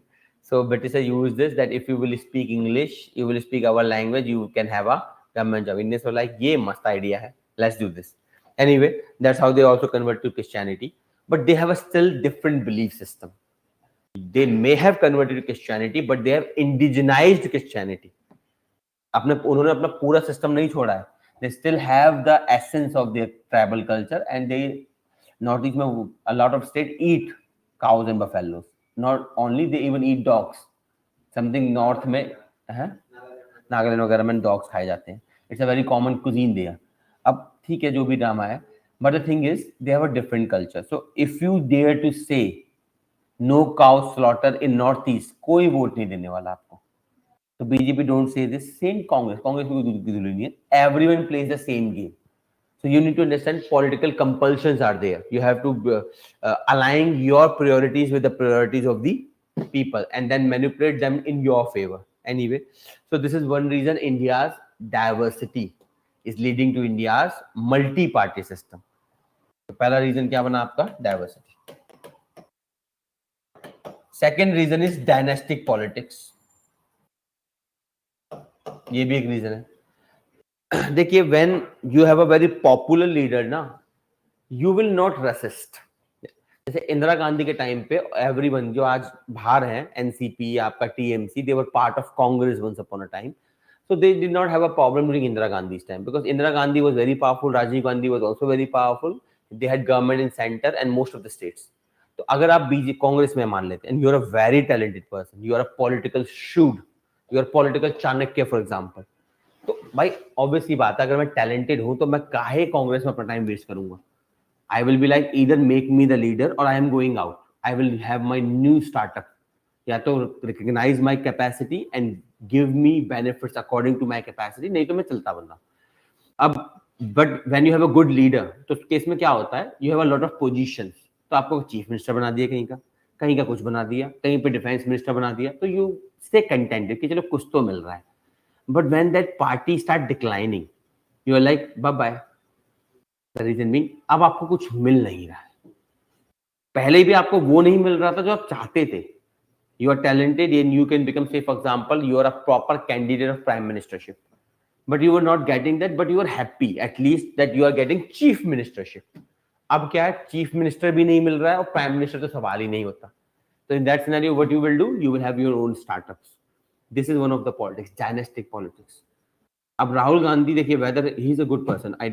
S1: So Britishers use this that if you will speak English, you will speak our language, you can have a government job. Indians were like ये मस्त आइडिया है, let's do this. Anyway, that's how they also convert to Christianity, but they have a still different belief system. They may have converted to Christianity but they have indigenized Christianity. उन्होंने अपना पूरा system नहीं छोड़ा है. They still have the essence of their tribal culture, and they Northeast में a lot of state eat cows and buffaloes. Not only, they even eat dogs. Something North में है, नागालैंड वगैरह में dogs खाए जाते हैं. It's a very common cuisine there. अब ठीक है जो भी ड्रामा है, but the thing is they have a different culture. So if you dare to say no cow slaughter in Northeast, कोई वोट नहीं देने वाला आपको. So BJP don't say this. Same Congress की जरूरी नहीं है. Everyone plays the same game. So you need to understand political compulsions are there. You have to align your priorities with the priorities of the people and then manipulate them in your favor. Anyway, so this is one reason India's diversity is leading to India's multi-party system. तो पहला reason क्या बना आपका? Diversity. Second reason is dynastic politics. ये भी एक reason है. देखिए, when you have a very popular leader ना, यू विल नॉट रेसिस्ट. जैसे इंदिरा गांधी के टाइम पे एवरीवन जो आज बाहर हैं, एनसीपी, आपका TMC, they were part of Congress once upon a time. So they did not have a problem during Indira Gandhi time, because Indira Gandhi was very powerful, Rajiv Gandhi was also very powerful, they had government in centre and most of the states. तो अगर आप बीजे कांग्रेस में मान लेते हैं, and you are a very talented person, you are a political shrewd, you are political Chanakya for example, तो भाई ऑब्वियसली बात है, अगर मैं टैलेंटेड हूं तो मैं काहे कांग्रेस में अपना टाइम वेस्ट करूंगा. I will be like either make me the leader or I am going out. I will have my new startup. या तो recognize my capacity and give me benefits according to my capacity, नहीं तो मैं चलता बंदा. अब but when you have a good leader, तो उस केस में क्या होता है, you have a lot of positions. तो आपको चीफ मिनिस्टर बना दिया, कहीं का कुछ बना दिया, कहीं पे डिफेंस मिनिस्टर बना दिया, तो यू स्टे कंटेंटेड कि चलो कुछ तो मिल रहा है. But when that party start declining, you are like bye bye. The reason being, अब आपको कुछ मिल नहीं रहा है. पहले भी आपको वो नहीं मिल रहा था जो आप चाहते थे. You are talented and you can become, say for example, you are a proper candidate of prime ministership, but you are not getting that, but you are happy at least that you are getting chief ministership. अब क्या है, chief minister भी नहीं मिल रहा है और prime minister तो सवाल ही नहीं होता. So in that scenario, what you will do? You will have your own startups. This is one of the politics, dynastic politics. अब राहुल गांधी देखिए, whether he is a good person, I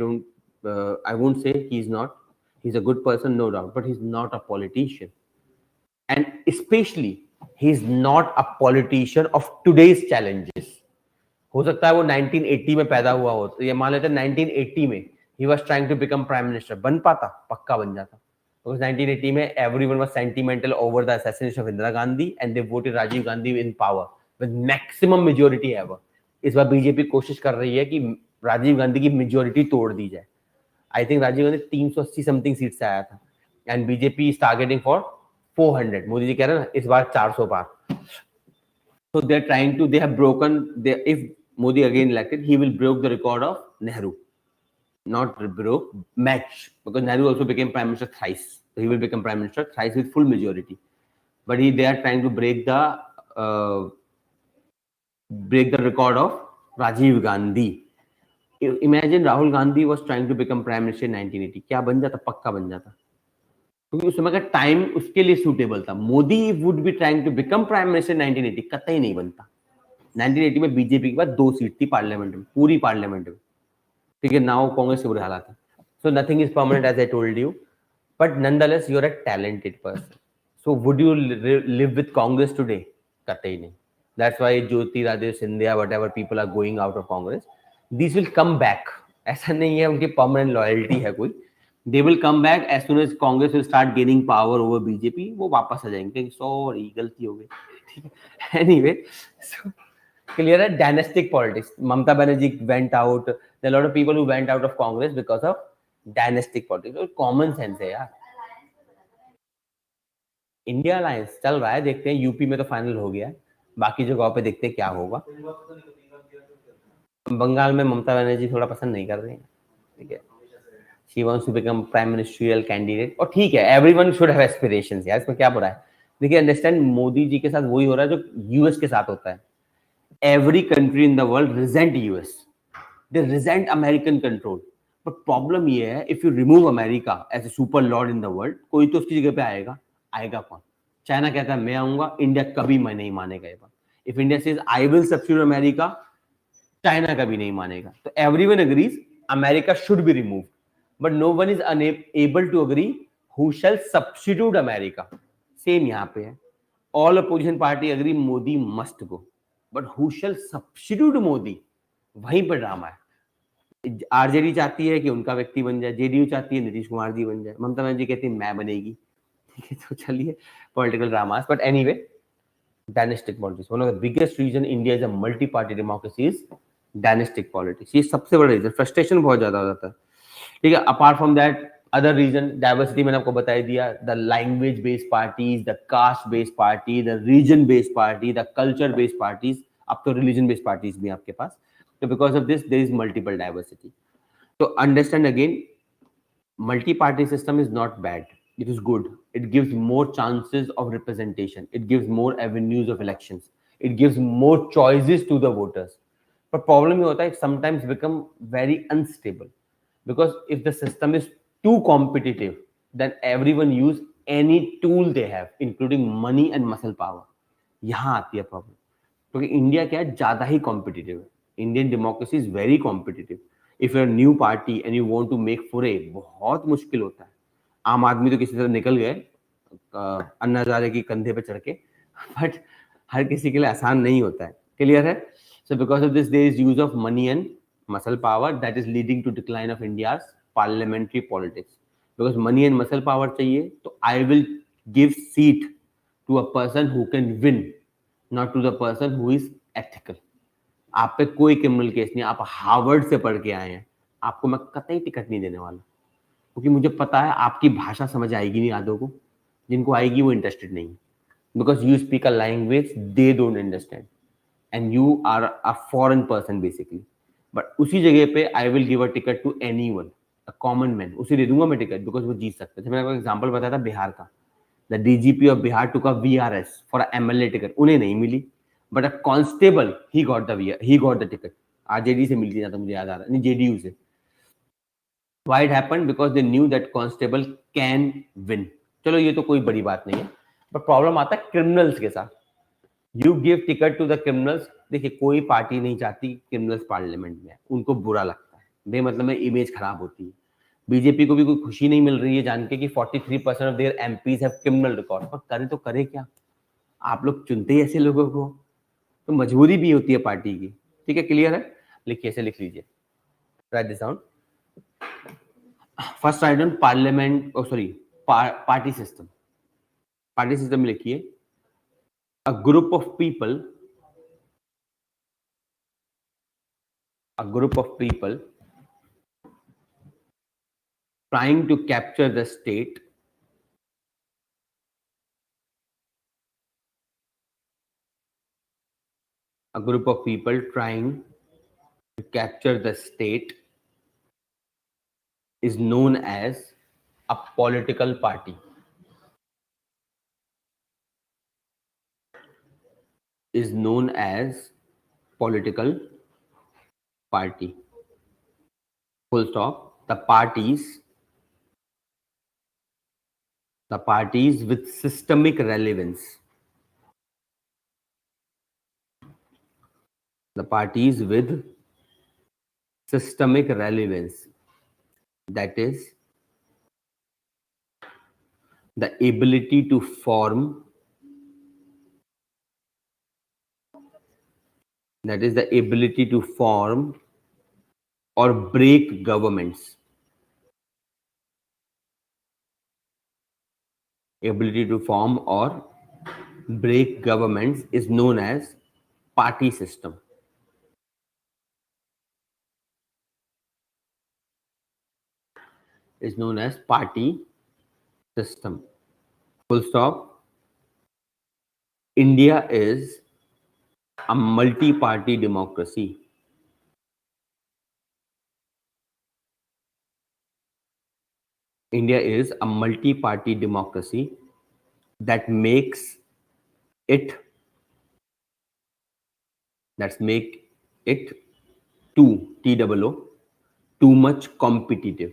S1: won't say he is not. He's a good person, no doubt, but he's not a politician. And especially, he is not a politician of today's challenges. हो सकता है वो 1980 में पैदा हुआ हो, तो ये मान लेते हैं 1980 में he was trying to become prime minister. बन पाता, पक्का बन जाता. Because 1980 में everyone was sentimental over the assassination of Indira Gandhi and they voted Rajiv Gandhi in power with maximum majority ever. इस बार बीजेपी कोशिश कर रही है कि राजीव गांधी की मेजोरिटी तोड़ दी जाए. I think Rajiv Gandhi 380 something seat से आया था, and BJP is targeting for 400. Modi ji कह रहे हैं ना इस बार 400 पार. So they are trying to, they have broken, if Modi again elected, he will break the record of Nehru. Not broke, match, because Nehru also became prime minister thrice. So he will become prime minister thrice with full majority. But they are trying to break the record of Rajiv Gandhi. Imagine Rahul Gandhi was trying to become prime minister in 1980. क्या बन जाता? पक्का बन जाता, क्योंकि उस समय का टाइम उसके लिए सूटेबल था. Modi would be trying to become prime minister 1980, कतई नहीं बनता. 1980 में बीजेपी के बाद 2 सीट थी पार्लियामेंट में, पूरी पार्लियामेंट में. ठीक है, नाउ कांग्रेस के बुरे हालात है. So nothing is permanent as I told you, but nonetheless you are a talented person. So would you live with Congress today? कतई नहीं. That's why Jyoti Raje Scindia whatever people are going out of Congress, this will come back. ऐसा नहीं है उनकी permanent loyalty है कोई. They will come back as soon as Congress will start gaining power over BJP. वो वापस आ जाएंगे. सॉरी गलती हो गई. Anyway, so clear है. Dynastic politics. Mamata Banerjee went out. There are a lot of people who went out of Congress because of dynastic politics. और common sense है यार. इंडिया अलायंस चल रहा है, देखते हैं. यूपी में तो फाइनल हो गया है, बाकी जगहों पे देखते हैं क्या होगा. बंगाल में ममता बनर्जी थोड़ा पसंद नहीं कर रही है. ठीक है, she wants to become prime ministerial candidate. और ठीक है, everyone should have aspirations यार, इसमें क्या बुरा है. देखिए, अंडरस्टैंड, मोदी जी के साथ वही हो रहा है जो यूएस के साथ होता है. Every country in the world resent US, they resent American control. But problem ये है, if you remove America as a super lord in the world, कोई तो उसकी जगह पे आएगा. आएगा कौन? चाइना कहता है मैं आऊंगा, इंडिया कभी मैं नहीं मानेगा ये बात. If India says I will substitute America, China कभी नहीं मानेगा. तो everyone agrees America should be removed. But no one is able to agree who shall substitute America. Same यहाँ पे है. All opposition party agree Modi must go. But who shall substitute Modi? वहीं पर drama है. RJD चाहती है कि उनका व्यक्ति बन जाए, जेडीयू चाहती है नीतीश कुमार जी बन जाए, ममता बनर्जी कहती है मैं बनेगी. ठीक है, तो चलिए political dramas. But anyway, dynastic politics, one of the biggest reason India is a multi party democracy is dynastic politics. ये सबसे बड़ा रीजन. फ्रस्ट्रेशन बहुत ज्यादा हो जाता है. ठीक है, apart from that other reason, diversity मैंने आपको बता दिया. The language based parties, the caste based party, the region based party, the culture based parties, अब तो रिलीजन बेस्ड पार्टीज भी आपके पास. तो because of this there is multiple diversity. तो understand again, multi party system is not bad, it is good. It gives more chances of representation, it gives more avenues of elections, it gives more choices to the voters. But problem ये होता है, sometimes become very unstable. Because if the system is too competitive, then everyone use any tool they have, including money and muscle power. यहाँ आती है problem. क्योंकि India क्या है, ज्यादा ही कॉम्पिटिटिव है. Indian democracy is very competitive. If you are new party and you want to make फुरे, बहुत मुश्किल होता है. आम आदमी तो किसी तरह निकल गए अन्ना हजारे की कंधे पे चढ़ के, बट हर किसी के लिए आसान नहीं होता है. क्लियर है? So because of this there is use of money and muscle power that is leading to decline of India's parliamentary politics. Because money and muscle power चाहिए, तो I will give seat to a person who can win, not to the person who is ethical. आप पे कोई criminal case नहीं, आप Harvard से पढ़ के आए हैं, आपको मैं कतई टिकट नहीं देने वाला, क्योंकि मुझे पता है आपकी भाषा समझ आएगी नहीं आदों को. जिनको आएगी वो इंटरेस्टेड नहीं है. Because you speak a language they don't understand and you are a foreign person basically. But उसी जगह पे I will give a ticket to anyone, a common man, उसे दे दूंगा मैं टिकट, बिकॉज वो जीत सकते थे. मैंने आपको एग्जांपल बताया था बिहार का. The DGP of Bihar took a VRS for a MLA ticket, उन्हें नहीं मिली. But a constable he got the ticket. RJD से मिली थी, तो मुझे याद आ रहा है, नहीं जेडीयू से. Why it happened? Because they knew that constable can win. चलो ये तो कोई बड़ी बात नहीं है. बट प्रॉब्लम आता है क्रिमिनल्स के साथ. You give ticket to the criminals. देखिए, कोई पार्टी नहीं चाहती क्रिमिनल्स पार्लियामेंट में, उनको बुरा लगता है, बेमतलब में इमेज खराब होती है. बीजेपी को भी कोई खुशी नहीं मिल रही है जान के कि 43% of their MPs have criminal record. पर करे तो करे क्या, आप लोग चुनते ही ऐसे लोगों को, तो मजबूरी भी होती है पार्टी की. ठीक है, क्लियर है? लिखिए, ऐसे लिख लीजिए, right this down. First right on parliament, party system. Party system में लिखिए, a group of people trying to capture the state, a group of people trying to capture the state is known as a political party. Is known as political party. Full stop. The parties with systemic relevance. The parties with systemic relevance, that is the ability to form, or break governments. Ability to form or break governments is known as party system. Is known as party system. Full stop. India is a multi-party democracy. India is a multi-party democracy that makes it too much competitive.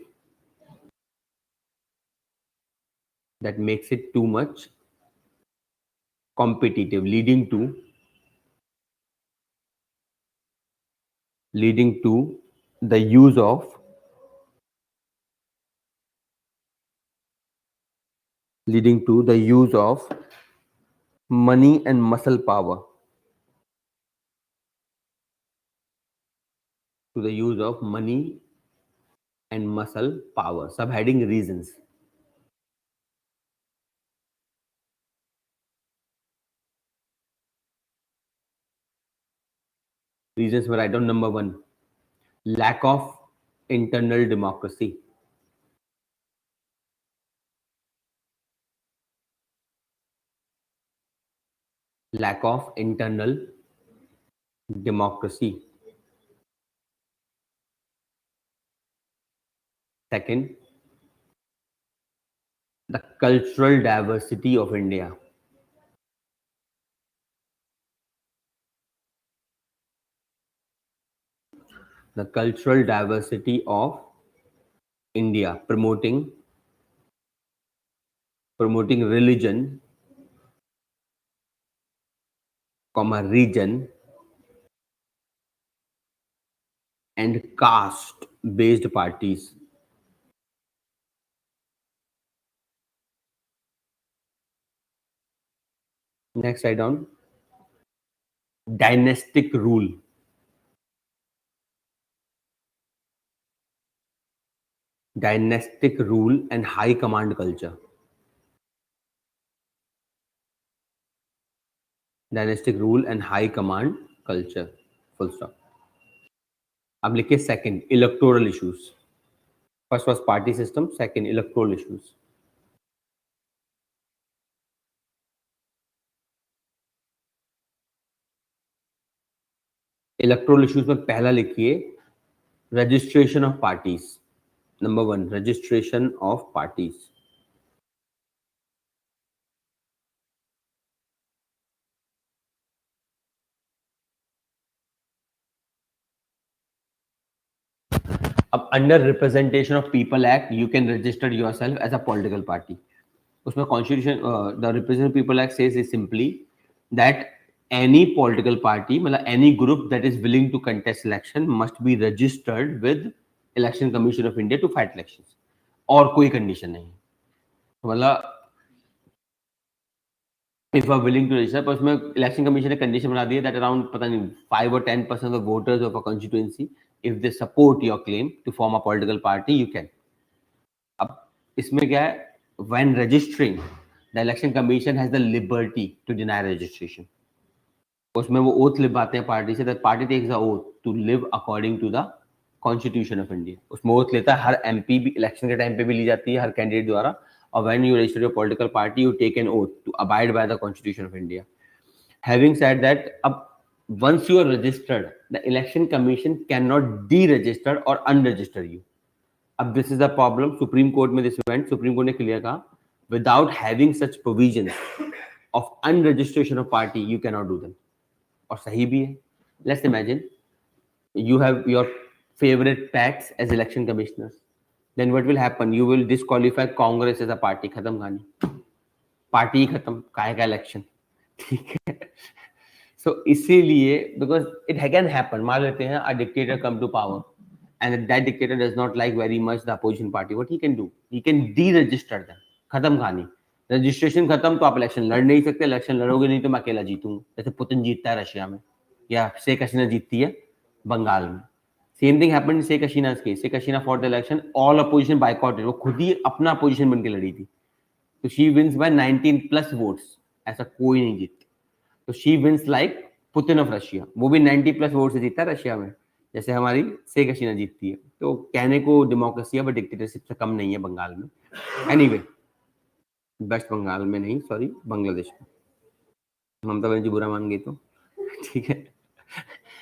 S1: That makes it too much competitive, leading to the use of money and muscle power. To the use of money and muscle power. Subheading reasons. Reasons were write down. Number 1, lack of internal democracy. Lack of internal democracy. Second, the cultural diversity of India. The cultural diversity of India, promoting religion, region, and caste-based parties. Next, write down dynastic rule. Dynastic rule and high command culture. Dynastic rule and high command culture. Full stop. अब लिखिए second, electoral issues. First was party system, second electoral issues. Electoral issues में पहला लिखिए registration of parties. Number 1, registration of parties. अब under representation of people act you can register yourself as a political party. उसमें constitution the representation people act says is simply that any political party, मतलब any group that is willing to contest election must be registered with Election Commission of India to fight elections. और कोई condition नहीं. मतलब if you are willing to register, पर उसमें election commission ने condition बना दी है that around पता नहीं 5 or 10% of voters of a constituency, if they support your claim to form a political party, you can. अब इसमें क्या है, when registering, the election commission has the liberty to deny registration. उसमें वो oath लिबाते हैं party से, that party takes the oath to live according to the constitution of India. उसमें oath लेता है, हर एमपी भी इलेक्शन के टाइम पे भी ली जाती है हर कैंडिडेट द्वारा, और when you register your political party you take an oath to abide by the constitution of India. Having said that, अब once you are registered, the election commission cannot deregister or unregister you. अब this is the problem, supreme court में this went, supreme court ने clear कहा, without having such provisions of unregistration of party you cannot do them. और सही भी है। Let's imagine you have your favorite packs as election commissioners, then what will happen, you will disqualify Congress as a party, खत्म कहानी, party खत्म, काहे का election, ठीक है। सो इसीलिए बिकॉज इट कैन हैपन, मान लेते हैं a dictator come to power and that dictator does not like very much the opposition party, what he can do, he can deregister them, खत्म कहानी, रजिस्ट्रेशन खत्म, तो आप इलेक्शन लड़ नहीं सकते, इलेक्शन लड़ोगे नहीं तो मैं अकेला जीतूंगा, जैसे पुतिन जीतता है रशिया में या शेख हसीना जीतती है बंगाल में। Same thing happened in Sheikh Hasina case, Sheikh Hasina for the election, all opposition boycotted, वो खुद ही अपना अपोजिशन बन के लड़ी थी, तो शी विंस बाय 19+ वोट्स, ऐसा कोई नहीं जीतता, तो she wins like Putin of Russia, वो भी 90+ वोट से जीतता है रशिया में, जैसे हमारी शेख हसीना जीतती है। तो कहने को डेमोक्रेसी है बट डिक्टेटरशिप से कम नहीं है बंगाल में। एनीवे, वेस्ट बंगाल में नहीं, सॉरी, बांग्लादेश में, ममता बनर्जी बुरा मान गई तो ठीक है,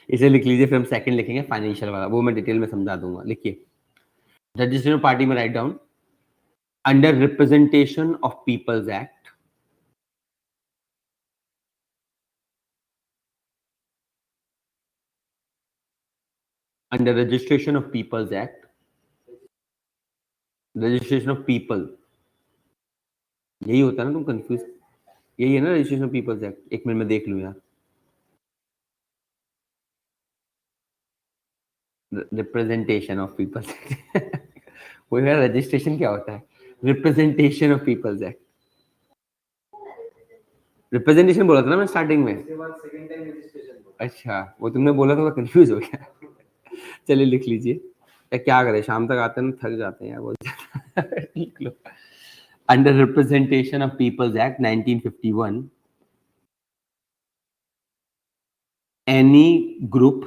S1: इसे लिख लीजिए, फिर हम सेकंड लिखेंगे फाइनेंशियल वाला, वो मैं डिटेल में समझा दूंगा। लिखिए, रजिस्ट्रेशन पार्टी में right down, under representation of people's act, under registration of people's act, registration of people, यही होता है ना, तुम कंफ्यूज, यही है ना रजिस्ट्रेशन ऑफ पीपल्स एक्ट, एक मिनट में देख लूं यार, रिप्रेजेंटेशन ऑफ पीपल्स वो यार रजिस्ट्रेशन क्या होता है, representation of people's act, representation बोला था ना मैं स्टार्टिंग में, अच्छा वो तुमने बोला तो मैं कंफ्यूज हो गया चलिए लिख लीजिए, क्या करें, शाम तक आते हैं थक जाते हैं यार बहुत ज्यादा लिख लो, under representation of people's act 1951, any group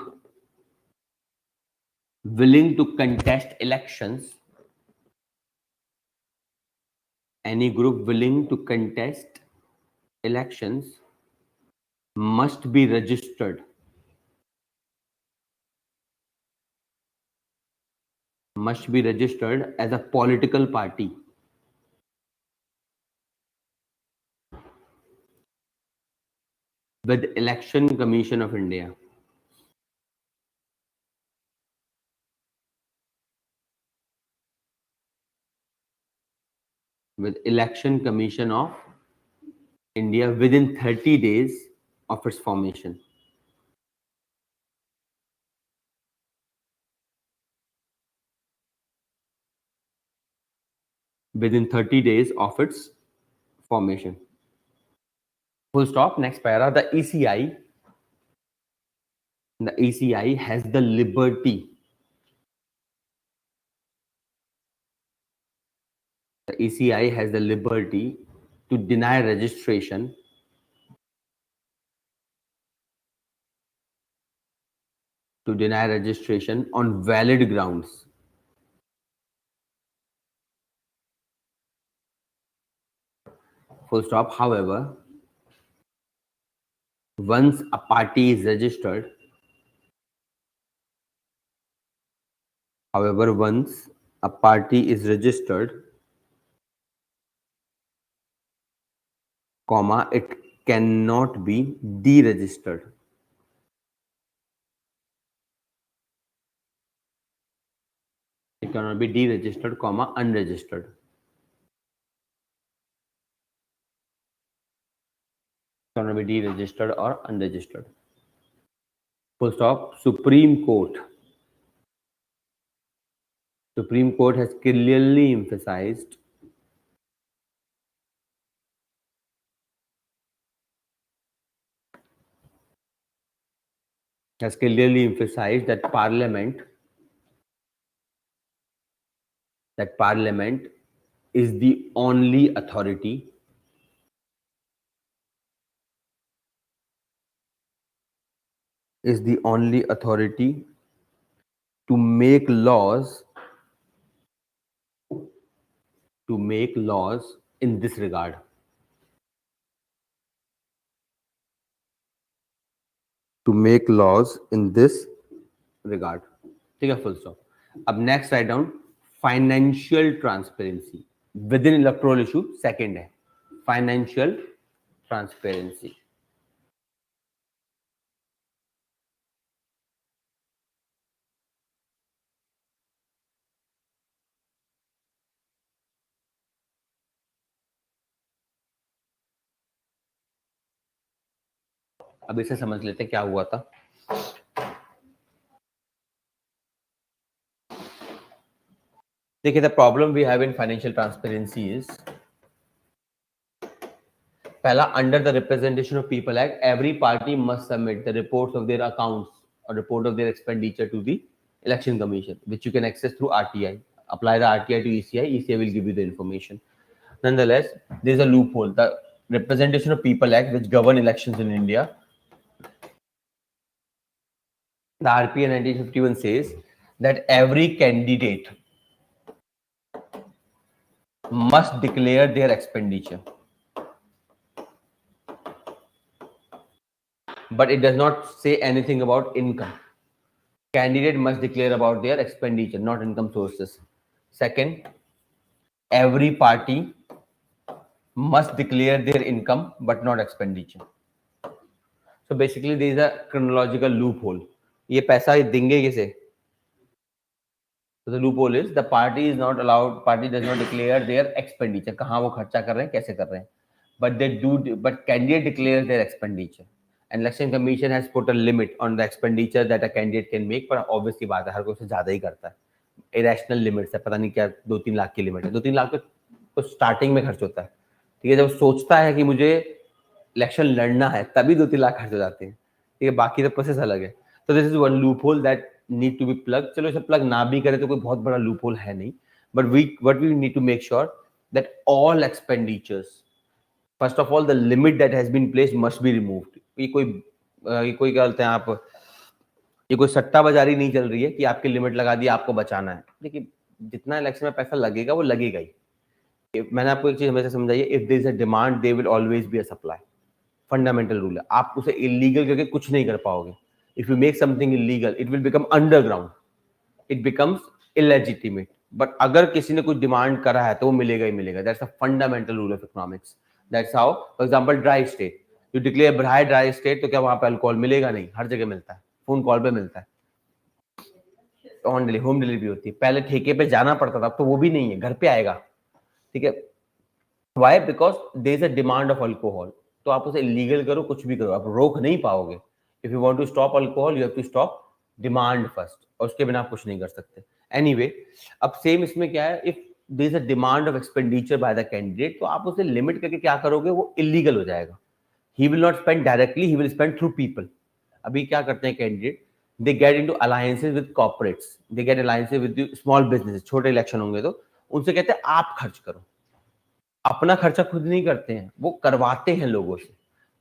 S1: willing to contest elections, any group willing to contest elections must be registered, as a political party with Election Commission of India, with Election Commission of India within 30 days of its formation. Within 30 days of its formation. Full stop. Next para. The ECI has the liberty. The ECI has the liberty to deny registration on valid grounds. Full stop. However, once a party is registered, comma, it cannot be deregistered. It cannot be deregistered, comma, unregistered. It cannot be deregistered or unregistered. Full stop. Supreme Court has clearly emphasized that Parliament is the only authority to make laws in this regard. To make laws in this regard. ठीक है, full stop. अब next write down financial transparency within electoral issue. Second है financial transparency. अब इसे समझ लेते हैं क्या हुआ था. देखिए, the problem we have in financial transparency is पहला, under the representation of people act, every party must submit the reports of their accounts or report of their expenditure to the election commission, which you can access through RTI. Apply the RTI to ECI. ECI will give you the information. Nonetheless, there is a loophole. The Representation of People Act, which govern elections in India, the RPA 1951 says that every candidate must declare their expenditure. But it does not say anything about income. Candidate must declare about their expenditure, not income sources. Second, every party must declare their income but not expenditure. So basically there is a chronological loophole. ये पैसा देंगे किसे? So the loophole is the party is not allowed, party does not declare their expenditure. कहाँ वो खर्चा कर रहे हैं, कैसे कर रहे हैं? But candidate declares their expenditure. And election commission has put a limit on the expenditure that a candidate can make. पर obviously बात है, हर कोई उससे ज़्यादा ही करता है. Irrational limits है, पता नहीं क्या 2-3 लाख की लिमिट है. 2-3 लाख तो स्टार्टिंग में खर्च होता है. ठीक है, जब सोचता है कि मुझे इलेक्शन लड़ना है तभी 2-3 लाख खर्च हो जाते हैं. ठीक है, बाकी तो प्रोसेस अलग है. तो this is one loophole that need to be plug. चलो इसे प्लग ना भी करे तो कोई बहुत बड़ा लूप होल है नहीं. But what we need to make sure that all expenditures, first of all the limit that has been placed must be removed. ये कोई क्या बोलते हैं आप, ये कोई सट्टा बाजारी नहीं चल रही है कि आपकी लिमिट लगा दी आपको बचाना है. देखिए, जितना इलेक्शन में पैसा लगेगा वो लगेगा ही. मैंने आपको एक चीज हमेशा समझाई है, if there is a demand there will always be a supply. Fundamental rule है. आप उसे इलीगल करके कुछ नहीं कर पाओगे. If you make something illegal it will become underground, it becomes illegitimate. But अगर किसी ने कुछ डिमांड करा है तो वो मिलेगा ही मिलेगा. That's a fundamental rule of economics. That's how, for example dry state, you declare dry state, तो क्या वहां पे अल्कोहल मिलेगा? नहीं, हर जगह मिलता है, फोन कॉल पे मिलता है, ऑन डिलीवरी, होम डिलीवरी होती है. पहले ठेके पे जाना पड़ता था, अब तो वो भी नहीं है, घर पे आएगा. ठीक है, why? Because there is a demand of alcohol. तो आप उसे इलीगल करो, कुछ भी करो, आप रोक नहीं पाओगे. If you want to stop alcohol you have to stop demand first, और उसके बिना आप कुछ नहीं कर सकते. एनीवे, अब सेम इसमें क्या है, if there is a demand of expenditure by the candidate, तो आप उसे लिमिट करके क्या करोगे, वो इलीगल हो जाएगा. He will not spend directly, he will spend through people. अभी क्या करते हैं candidate, they get into alliances with corporates, they get alliances with small business. छोटे इलेक्शन होंगे तो उनसे कहते हैं आप खर्च करो. अपना खर्चा खुद नहीं करते हैं, वो करवाते हैं लोगों से.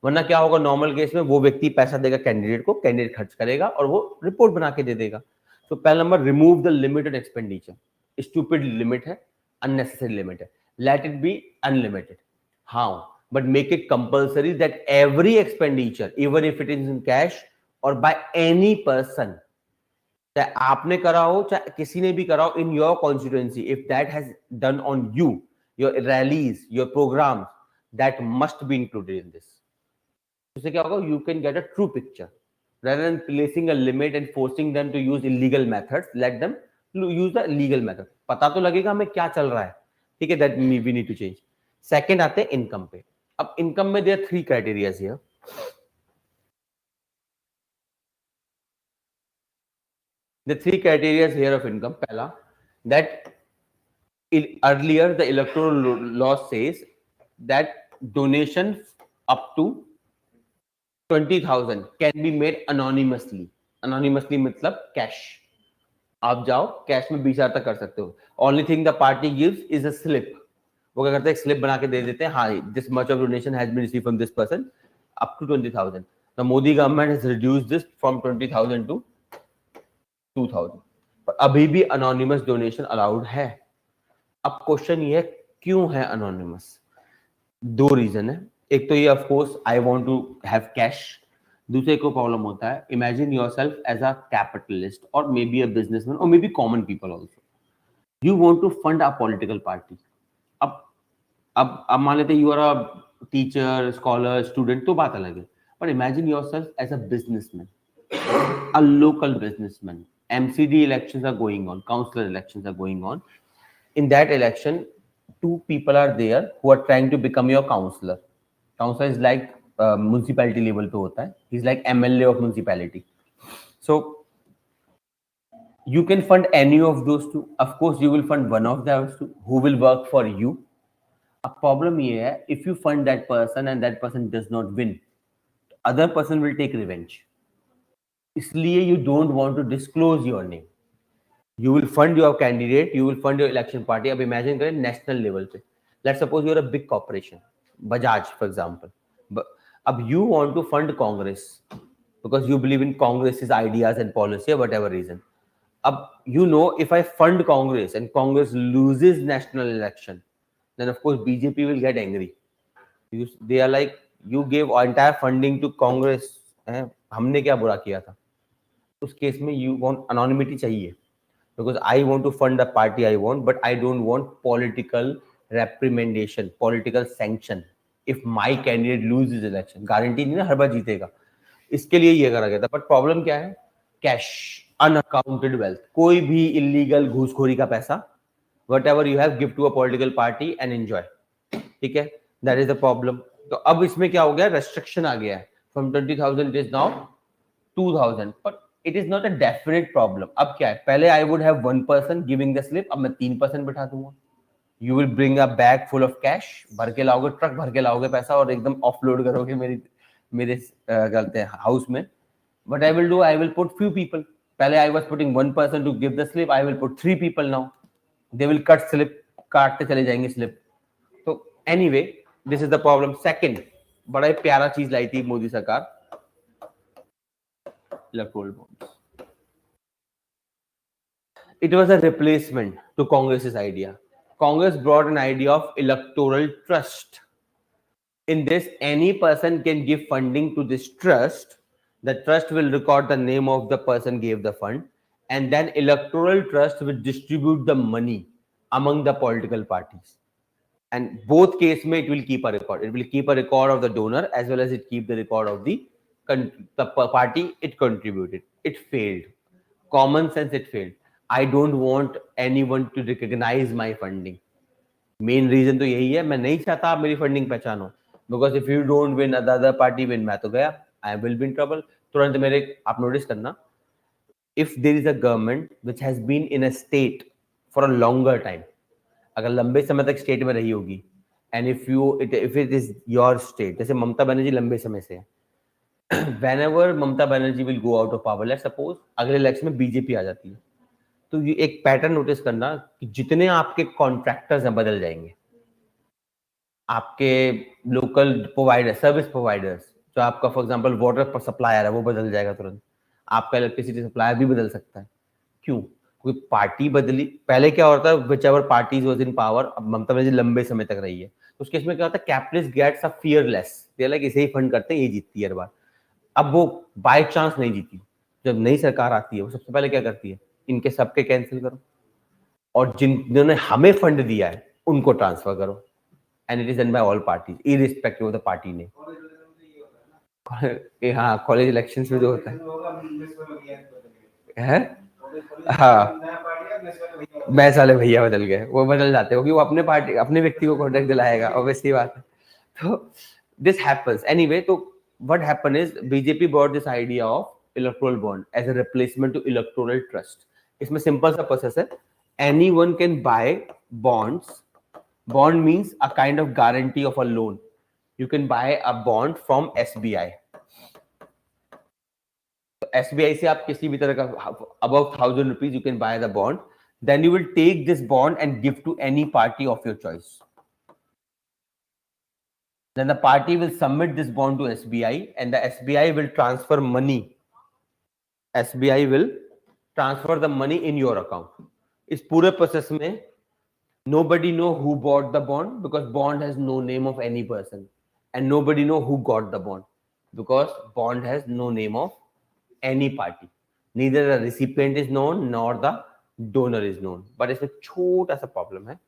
S1: वरना क्या होगा, नॉर्मल केस में वो व्यक्ति पैसा देगा कैंडिडेट को, कैंडिडेट खर्च करेगा और वो रिपोर्ट बना के दे देगा. तो पहला number, remove the limited expenditure. Stupid limit है, अननेसेसरी लिमिट है. Let it be unlimited. How? But make it compulsory that every expenditure, even if it is in cash और बाय एनी पर्सन, चाहे आपने करा हो चाहे किसी ने भी करा हो in your constituency, if that has done on you, your rallies, your programs, that must be included in this. उससे क्या होगा, you can get a true picture rather than placing a limit and forcing them to use illegal methods. Let them use the legal method. पता तो लगेगा हमें क्या चल रहा है. ठीक है, that we need to change. Second आते हैं इनकम पे. अब इनकम में there are 3 criteria here. The 3 criteria here of income. पहला, that earlier the electoral law says that donations up to 20,000 can be made anonymously. Anonymously मतलब cash. आप जाओ cash में 20,000 तक कर सकते हो. Only thing the party gives is a slip. वो क्या करते हैं, स्लिप बना के दे देते हैं, हाँ this much of donation has been received from this person up to 20,000. The Modi government has reduced this from 20,000 to 2,000. पर अभी भी अनोनिमस डोनेशन अलाउड है। अब क्वेश्चन ये है क्यों है अनोनिमस? दो रीजन है। एक तो ये of course I want to have cash. दूसरे को प्रॉब्लम होता है, imagine yourself as a capitalist और मे बी अ बिजनेसमैन और may be common people also, you want to fund a political party. अब अब मान लेते you are a teacher, scholar, student, तो बात अलग है, पर imagine yourself as a businessman, a local businessman. MCD elections are going on, councillor elections are going on. In that election, two people are there who are trying to become your councillor. Councillor is like municipality level पे होता है. He's like MLA of municipality. So you can fund any of those two. Of course, you will fund one of those two who will work for you. A problem ये है, if you fund that person and that person does not win, other person will take revenge. इसलिए you don't want to disclose your name. You will fund your candidate, you will fund your election party. अब imagine करें national level पे, let's suppose you are a big corporation, Bajaj for example. अब you want to fund Congress because you believe in Congress's ideas and policy or whatever reason. अब you know, if I fund Congress and Congress loses national election, then of course BJP will get angry. They are like, you gave entire funding to Congress, हमने क्या बुरा किया था? उस case में you want anonymity चाहिए, because I want to fund the party I want, but I don't want political reprimandation, political sanction if my candidate loses election. Guarantee नहीं ना हर बार जीतेगा, इसके लिए ये करा गया था। बट प्रॉब्लम क्या है? कैश, अनअकाउंटेड वेल्थ, कोई भी इलीगल घूसखोरी का पैसा, whatever you have, give to a political party and enjoy. ठीक है, that is the problem. तो अब इसमें क्या हो गया? रेस्ट्रिक्शन आ गया है, from 20,000 it is now 2,000, but it is not a definite problem. अब क्या है? पहले I would have one person giving the slip, अब मैं 3% बिठा दूंगा. You will bring a bag full of cash, भर के लाओगे, ट्रक भर के लाओगे पैसा और एकदम ऑफलोड करोगे मेरे कहते हैं हाउस में. What I will do, I will put few people. पहले I was putting one person to give the slip, I will put 3 people now. They will cut slip, काटते चले जाएंगे slip. तो anyway, this is the problem. Second, बड़ा ही प्यारा चीज लाई थी मोदी सरकार, electoral bonds. It was a replacement to Congress's idea. Congress brought an idea of electoral trust. In this, any person can give funding to this trust. The trust will record the name of the person gave the fund, and then electoral trust will distribute the money among the political parties. And both case में it will keep a record. It will keep a record of the donor as well as it keep the record of the party it contributed. It failed. Common sense, it failed. I don't want anyone to recognize my funding. Main reason तो यही है, मैं नहीं चाहता आप मेरी funding पहचानो, because if you don't win, the other party win, मैं तो गया, I will be in trouble. तुरंत मेरे आप नोटिस करना, if there is a government which has been in a state for a longer time, अगर लंबे समय तक स्टेट में रही होगी, and if it is your state, जैसे ममता बनर्जी लंबे समय से है, whenever Mamata Banerjee will go out of power, let's suppose अगले इलेक्शन में बीजेपी आ जाती है, तो ये एक पैटर्न नोटिस करना कि जितने आपके कॉन्ट्रैक्टर्स हैं बदल जाएंगे, आपके लोकल प्रोवाइडर, सर्विस प्रोवाइडर्स, जो आपका फॉर एग्जांपल वाटर सप्लायर है वो बदल जाएगा तुरंत, आपका इलेक्ट्रिसिटी सप्लायर भी बदल सकता है. क्यों? क्योंकि पार्टी बदली. पहले क्या होता है, which ever parties was in power, अब ममता बनर्जी लंबे समय तक रही है, तो उसके इसमें क्या होता है, capitalist gets a fearless, they like इसे ही फंड करते हैं, ये जीतती है हर बार. अब वो बाय चांस नहीं जीती, जब नई सरकार आती है वो सबसे पहले क्या करती है, इनके सबके कैंसिल करो और जिन्होंने हमें फंड दिया है उनको ट्रांसफर करो, and it is done by all parties irrespective of the party ने. हाँ, कॉलेज इलेक्शंस में जो होता है, हाँ, मैथ्स वाले भैया बदल गए, वो बदल जाते हैं क्योंकि वो अपने पार्टी अपने व्यक्ति को कॉन्ट्रैक्ट दिलाएगा, ऑब्वियसली बात है. तो दिस हैपेंस एनीवे. तो what happen is BJP brought this idea of electoral bond as a replacement to electoral trust. इसमें सिंपल सा प्रोसेस है, anyone can buy bonds. Bond means a kind of guarantee of a loan. You can buy a bond from SBI. SBI से आप किसी भी तरह का above 1,000 rupees you can buy the bond. Then you will take this bond and give to any party of your choice. Then the party will submit this bond to SBI and the SBI will transfer money. SBI will transfer the money in your account. इस पूरे process में nobody know who bought the bond because bond has no name of any person, and nobody know who got the bond because bond has no name of any party. Neither the recipient is known nor the donor is known. But इसमें छोटा सा problem है,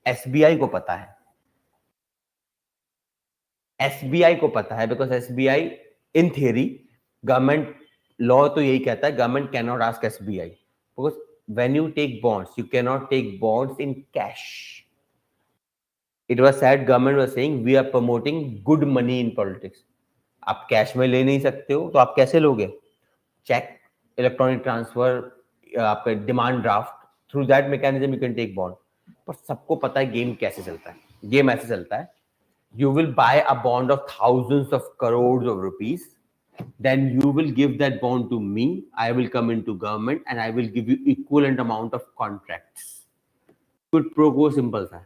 S1: SBI को पता है, SBI को पता है because SBI in theory, government law तो यही कहता है, government can not ask SBI because when you take bonds you cannot take bonds in cash. It was said, government was saying we are promoting good money in politics. आप cash में ले नहीं सकते हो तो आप कैसे लोगे? चेक, इलेक्ट्रॉनिक ट्रांसफर, आपका demand draft, through that mechanism you can take bond. पर सबको पता है गेम कैसे चलता है। गेम ऐसे चलता है, you will buy a bond of thousands of crores of rupees, then you will give that bond to me, I will come into government and I will give you equivalent amount of contracts. Quid pro quo simple सा है।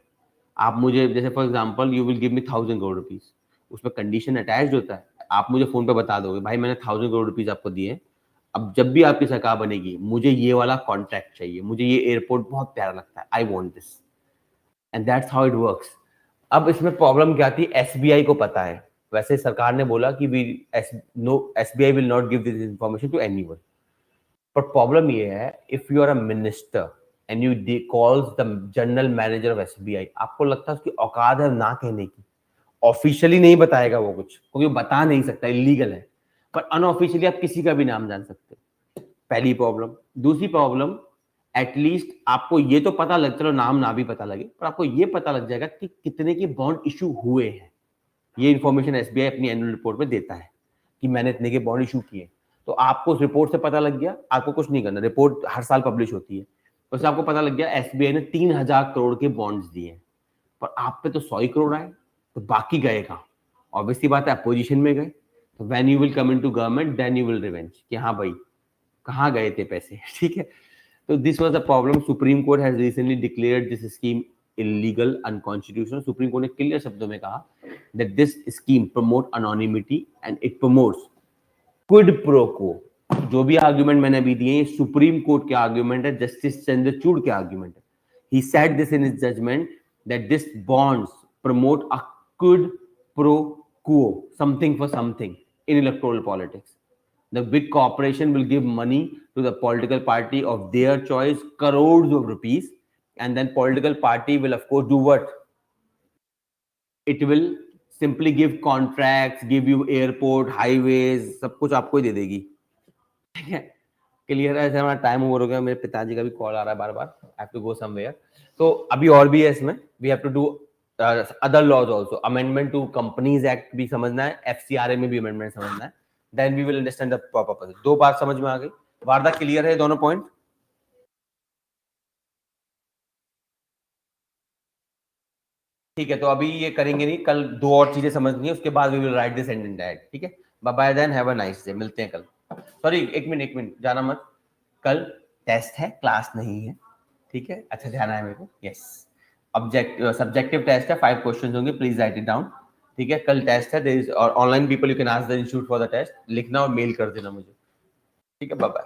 S1: आप मुझे जैसे for example you will give me 1000 crore rupees, उसमें condition attached होता है। आप मुझे फोन पे बता दोगे भाई मैंने 1000 crore rupees आपको दिए, अब जब भी आपकी सरकार बनेगी मुझे ये वाला कॉन्ट्रैक्ट चाहिए, मुझे ये एयरपोर्ट बहुत प्यारा लगता है, I want this, and that's how it works. अब इसमें प्रॉब्लम क्या थी, एसबीआई को पता है, वैसे सरकार ने बोला कि SBI will not give this information to anyone, पर प्रॉब्लम ये है if you are a minister and you calls the general manager of SBI, आपको लगता है उसकी औकात है ना कहने की, ऑफिशियली नहीं बताएगा वो कुछ क्योंकि बता नहीं सकता, इलीगल है, पर अनऑफिशियली आप किसी का भी नाम जान सकते हो, पहली प्रॉब्लम। दूसरी प्रॉब्लम, एटलीस्ट आपको ये तो पता लग, चलो नाम ना भी पता लगे पर आपको ये पता लग जाएगा कि कितने के बॉन्ड इशू हुए हैं। ये इंफॉर्मेशन एसबीआई अपनी एनुअल रिपोर्ट में देता है कि मैंने इतने के बॉन्ड इशू किए, तो आपको उस रिपोर्ट से पता लग गया, आपको कुछ नहीं करना, रिपोर्ट हर साल पब्लिश होती है, उससे आपको पता लग गया एसबीआई ने 3000 करोड़ के बॉन्ड्स दिए, पर आप पे तो 100 ही करोड़ आए, तो बाकी गए कहाँ? ऑब्वियसली बात है अपोजिशन में गए, तो when you will come into government then you will revenge कि हाँ भाई कहाँ गए थे पैसे, ठीक है। So this was a problem. Supreme Court has recently declared this scheme illegal, unconstitutional. Supreme Court ने clear शब्दों में कहा that this scheme promote anonymity and it promotes quid pro quo. जो भी आर्ग्यूमेंट मैंने अभी दिए सुप्रीम कोर्ट के आर्ग्यूमेंट है, जस्टिस चंद्रचूड़ के आर्ग्यूमेंट है। He said this in his judgment that this bonds promote a quid pro quo, something for something in electoral politics. The big corporation will give money to the political party of their choice, crores of rupees, and then political party will of course do what? It will simply give contracts, give you airport, highways, सब कुछ आपको ही दे देगी, ठीक है। Clear है? हमारा time over हो गया, मेरे पिताजी का भी कॉल आ रहा है बार बार, I have to go somewhere. तो अभी और भी है इसमें, we have to do other laws also, amendment to companies act भी समझना है, एफसीआरए में भी अमेंडमेंट समझना है, then we will understand the proper process. दो बात समझ में आ गई, वारदा क्लियर है दोनों पॉइंट? ठीक है, तो अभी ये करेंगे नहीं, कल दो और चीजें समझनी है, उसके बाद we will write this and in that, ठीक है। Bye bye then, have a nice day, मिलते हैं कल। सॉरी एक मिनट जाना मत, कल टेस्ट है, क्लास नहीं है, ठीक है। अच्छा ध्यान आया मेरे को, यस। सब्जेक्टिव टेस्ट है, 5 क्वेश्चंस होंगे, प्लीज राइट इट डाउन, ठीक है। कल टेस्ट है, देयर इज और online people you can ask the institute for the test, लिखना और मेल कर देना मुझे, ठीक है। Bye bye.